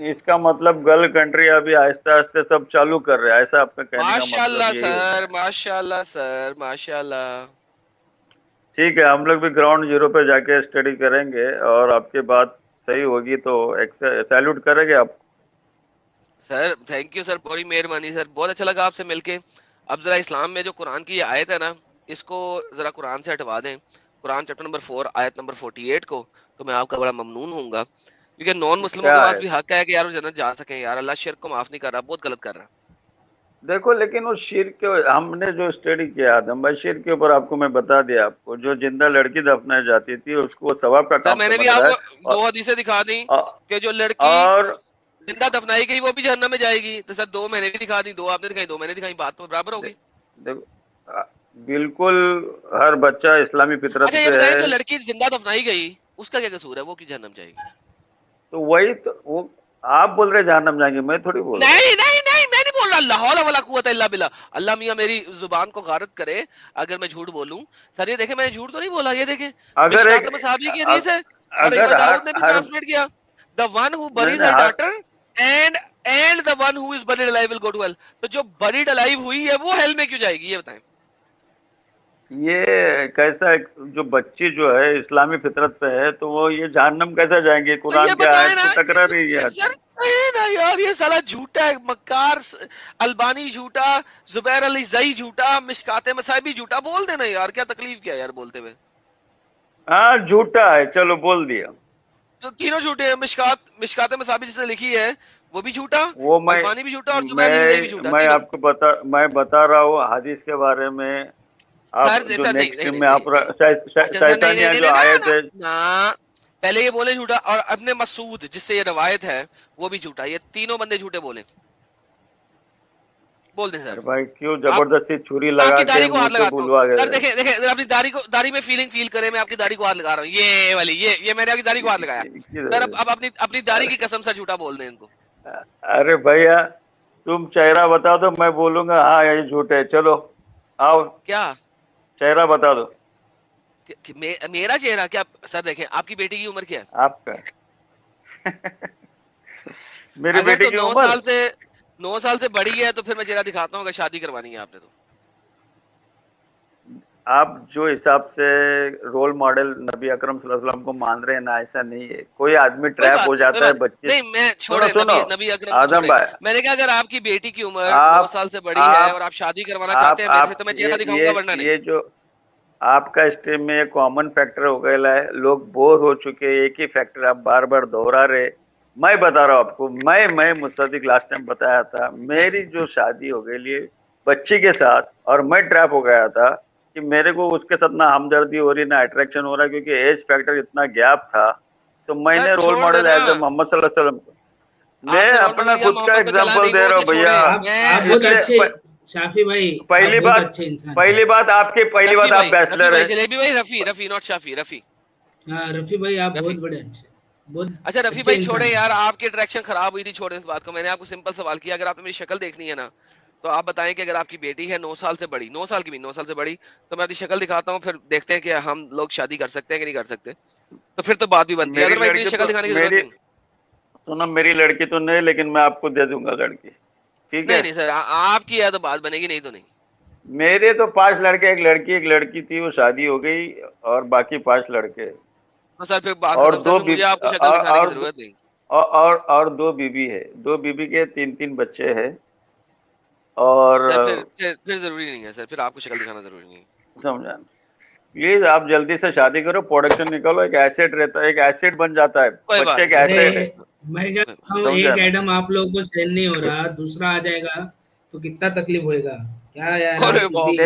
इसका मतलब गल्फ कंट्री अभी आहिस्ते आहिस्ते सब चालू कर रहे हैं, ऐसा आपका कहने का मतलब? माशाल्लाह सर, माशाल्लाह सर, माशाल्लाह। ठीक है, हम लोग भी ग्राउंड जीरो पे जाके स्टडी करेंगे, और आपकी बात सही होगी तो सैल्यूट करेंगे आप सर। थैंक यू सर, बड़ी मेहरबानी सर, बहुत अच्छा लगा आपसे मिलके। अब जरा इस्लाम में जो कुरान की आयत है ना, इसको जरा कुरान से हटवा दें, कुरान चैप्टर नंबर 4 आयत नंबर 48 को, तो मैं आपका बड़ा ममनून होऊंगा, क्योंकि नॉन मुस्लिमों के पास भी हक है कि यार वो जन्नत जा सकें। यार अल्लाह शिर्क को माफ नहीं कर रहा, बहुत गलत कर रहा। देखो लेकिन वो शिर्क के, हमने जो स्टडी किया आदम भाई, शिर्क के ऊपर आपको मैं बता दिया, आपको जो जिंदा लड़की दफनाई जाती थी उसको सवाब का काम मैंने भी आपको 2 हदीसें दिखा दी कि जो लड़की और जिंदा दफनाई गई वो भी जहन्नम में जाएगी। तो सर 2 मैंने भी दिखा दी, 2 आपने दिखाई, 2 मैंने दिखाई, बात तो बराबर होगी। देखो बिल्कुल हर बच्चा इस्लामी फितरत पे है। जो लड़की जिंदा दफनाई गई उसका क्या कसूर है, वो क्यों जहन्नम जाएगी? तो वही तो वो आप बोल रहे जहन्नम जाएंगे, मैं थोड़ी बोल रहा। नहीं नहीं नहीं, मैं नहीं बोल रहा। अल्लाह हौला वला कुव्वत इल्ला बिल्लाह। अल्लाह मियां मेरी जुबान को गारत करे अगर मैं झूठ बोलूं। सर ये देखे, मैंने झूठ तो नहीं बोला, ये देखे मिशकात मसाबी की हदीस है, और इमाम दाऊद ने भी ट्रांसलेट किया, the one who buries her daughter and the one who is buried alive will go to hell. तो जो बरीड अलाइव हुई है वो हेल में क्यों जाएगी, ये बताएं। ये कैसा, जो बच्ची जो है इस्लामी फितरत पे है, तो वो ये जहन्नम कैसे जाएंगे? कुरान की आयत से टकरा रही है ना यार, ये साला झूठा है, मक्कार अल्बानी झूठा, जुबैर अली जई झूठा, मिशकाते मसाबी झूठा। बोल देना यार, क्या तकलीफ क्या है यार बोलते हुए? हाँ झूठा है, चलो बोल दिया। तो तीनों झूठे हैं। मिशकाते मसाबी जिसने लिखी है वो भी झूठा, वो अल्बानी भी झूठा, और जुबैर अली जई भी झूठा। मैं आपको मैं बता रहा हूँ हदीस के बारे में। आप जो नेक्स्ट में आप शैतानिया जो आयत है ना, पहले ये बोले झूठा, और अपने मसूद जिससे ये रवायत है वो भी झूठा। ये तीनों बंदे झूठे बोले। बोल दे सर भाई, क्यों जबरदस्ती छुरी लगा के दाढ़ी को हाथ लगा बुलवा गए? देखे अपनी दाढ़ी में फील करे, मैं आपकी दाढ़ी को हाथ लगा रहा हूँ, ये वाली, ये मैंने आपकी दाढ़ी को हाथ लगाया सर। अब अपनी दाढ़ी की कसम से झूठा बोल दे इनको। अरे भैया तुम चेहरा बता दो, मैं बोलूंगा हाँ ये झूठ है। चलो आओ, क्या चेहरा बता दो। मेरा चेहरा क्या सर? देखें, आपकी बेटी की उम्र क्या है? आपका मेरी बेटी की उम्र 9 साल से बड़ी है, तो फिर मैं चेहरा दिखाता हूँ अगर शादी करवानी है आपने तो। आप जो हिसाब से रोल मॉडल नबी अकरम सल्लल्लाहु अलैहि वसल्लम को मान रहे हैं ना, ऐसा नहीं है। कोई आदमी ट्रैप हो जाता है, बच्चे नहीं, मैं छोड़े नबी अकरम आजम भाई, मैंने कहा अगर आपकी बेटी की उम्र 9 साल से बड़ी है और आप शादी करवाना चाहते हैं मेरे से, तो मैं चेहरा दिखाऊंगा, वरना नहीं। ये जो आपका स्ट्रीम में एक कॉमन फैक्टर हो गया है, लोग बोर हो चुके, एक ही फैक्टर आप बार बार दोहरा रहे। मैं बता रहा हूँ आपको, मैं मुस्तदिक लास्ट टाइम बताया था, मेरी जो शादी हो गई बच्ची के साथ, और मैं ट्रैप हो गया था कि मेरे को उसके साथ ना हमदर्दी हो रही, ना अट्रैक्शन हो रहा, क्योंकि एज फैक्टर इतना गैप था। तो मैंने रोल मॉडल एज मोहम्मद सल्लल्लाहु अलैहि वसल्लम को, मैं अपना खुद का एग्जांपल दे रहा हूँ भैया। आप बहुत अच्छे शाफी भाई, पहली बात आप बैचलर है। जलेबी भाई, रफी नॉट शाफी, रफी। हाँ रफी भाई, आप बहुत बड़े अच्छे। अच्छा रफी भाई छोड़े यार, आपकी अट्रैक्शन खराब हुई थी, छोड़े इस बात को। मैंने आपको सिंपल सवाल किया, अगर आपने मेरी शक्ल देखनी है ना, तो आप बताएं कि अगर आपकी बेटी है 9 साल से बड़ी, 9 साल की भी 9 साल से बड़ी, तो मैं अपनी शक्ल दिखाता हूँ, फिर देखते हैं कि हम लोग शादी कर सकते हैं कि नहीं कर सकते। تو پھر تو بات بھی بنتی ہے. میری ادروائز لڑکی شکل دکھانے کی ضرورت نہیں. سنو میری لڑکی تو نہیں, لیکن میں آپ کو دے دوں گا لڑکی, ٹھیک ہے؟ نہیں نہیں سر, آپ کی ہے تو بات بنے گی, نہیں تو نہیں. میرے تو 5 لڑکے, ایک لڑکی تھی, وہ شادی ہو گئی, اور باقی 5 لڑکے, سر پھر بات اور ختم. سر پھر مجھے آپ کو شکل دکھانے کی ضرورت نہیں. اور 2 بیوی ہے, 2 بیوی کے 3 بچے ہیں, اور سر پھر ضروری نہیں ہے سر, پھر آپ کو شکل دکھانا ضروری نہیں. سمجھا؟ پلیز آپ جلدی سے شادی کرو, پروڈکشن نکالو, ایک ایسڈ رہتا ہے, ایک ایسڈ بن جاتا ہے, کوئی بات بچے نہیں کا سر. ایسڈ ہے. میں کہتا ہوں سمجھا ایک نا؟ ایٹم آپ لوگوں کو سہن نہیں ہو رہا, دوسرا آ جائے گا تو کتنا تکلیف ہوئے گا. کیا یار ارے آپ باپ بھی رے.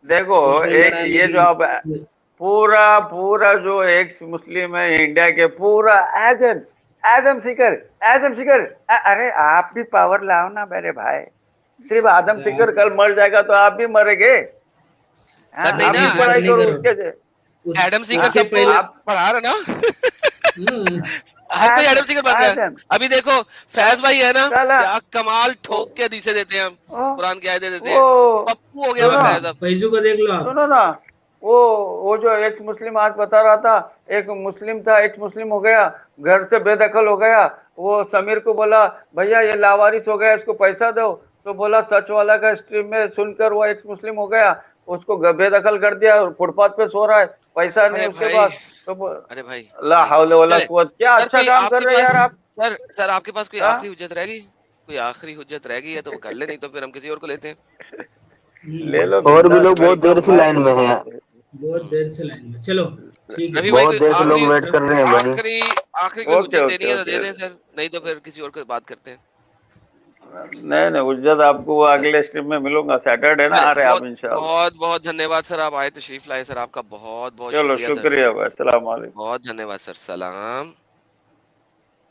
دیکھو دشمن بڑھانے یہ جو آپ کی. پورا جو ایک مسلم ہے انڈیا کے, پورا ایدم سیکر, ارے آپ بھی پاور لاؤ نا میرے بھائی. صرف آدم سیکر کل مر جائے گا تو آپ بھی مرے گے. سر نہیں آپ نا, بھی پڑھائی کرو اس کے. ایڈم سیکر اس کے سب کو پہلے پڑھا رہا نا. ہر کوئی ایڈم سیکر بن رہا ہے. ابھی دیکھو فیض بھائی ہے نا, کیا کمال ٹھوک کے حدیثیں دیتے ہیں, قرآن کی آیتیں دیتے ہیں. پپو ہو گیا میں فیض اب. فیضو کو دیکھ لو آپ. سنو نا, وہ جو ایک مسلم آج بتا رہا تھا, ایک مسلم تھا, ایک مسلم ہو گیا, گھر سے بے دخل ہو گیا. وہ سمیر کو بولا بھیا یہ لاوارث ہو گیا, اس کو پیسہ دو. تو بولا سچ والا کا اسٹریم میں سن کر وہ ایک مسلم ہو گیا, اس کو بے دخل کر دیا, فٹ پاتھ پہ سو رہا ہے, پیسہ نہیں ارے اس کے بھائی, پاس. تو ارے بھائی لا حول ولا چلے قوت, کیا سر, اچھا کوئی کام آپ کر کے رہے پاس, یار آپ. سر آپ کے پاس کوئی ہاں؟ آخری حجت رہ گئی, کوئی آخری حجت رہ گئی ہے تو وہ کر لے, نہیں تو پھر ہم کسی اور کو لیتے ہیں. لے لو, اور بھی لوگ بہت دیر ویلکم سے لائن میں ہیں, بہت دیر سے لائن میں. چلو ٹھیک ہے. رفیع بھائی بہت دیر سے لوگ ویٹ کر رہے ہیں بھائی. آخری کوئی اوکے حجت اوکے دینی ہے تو دے اوکے. دیں سر, نہیں تو پھر کسی اور کو بات کرتے ہیں. نہیں حجت آپ کو اگلے اسٹریم میں ملوں گا, سیٹرڈے نا ارے آ رہے آپ بہت انشاءاللہ. بہت بہت دھنیہ واد سر, آپ آئے تشریف لائے سر, آپ کا بہت بہت چلو شکریہ سر, شکریہ بھائی, السلام علیکم. بہت دھنیہ واد سر. سلام.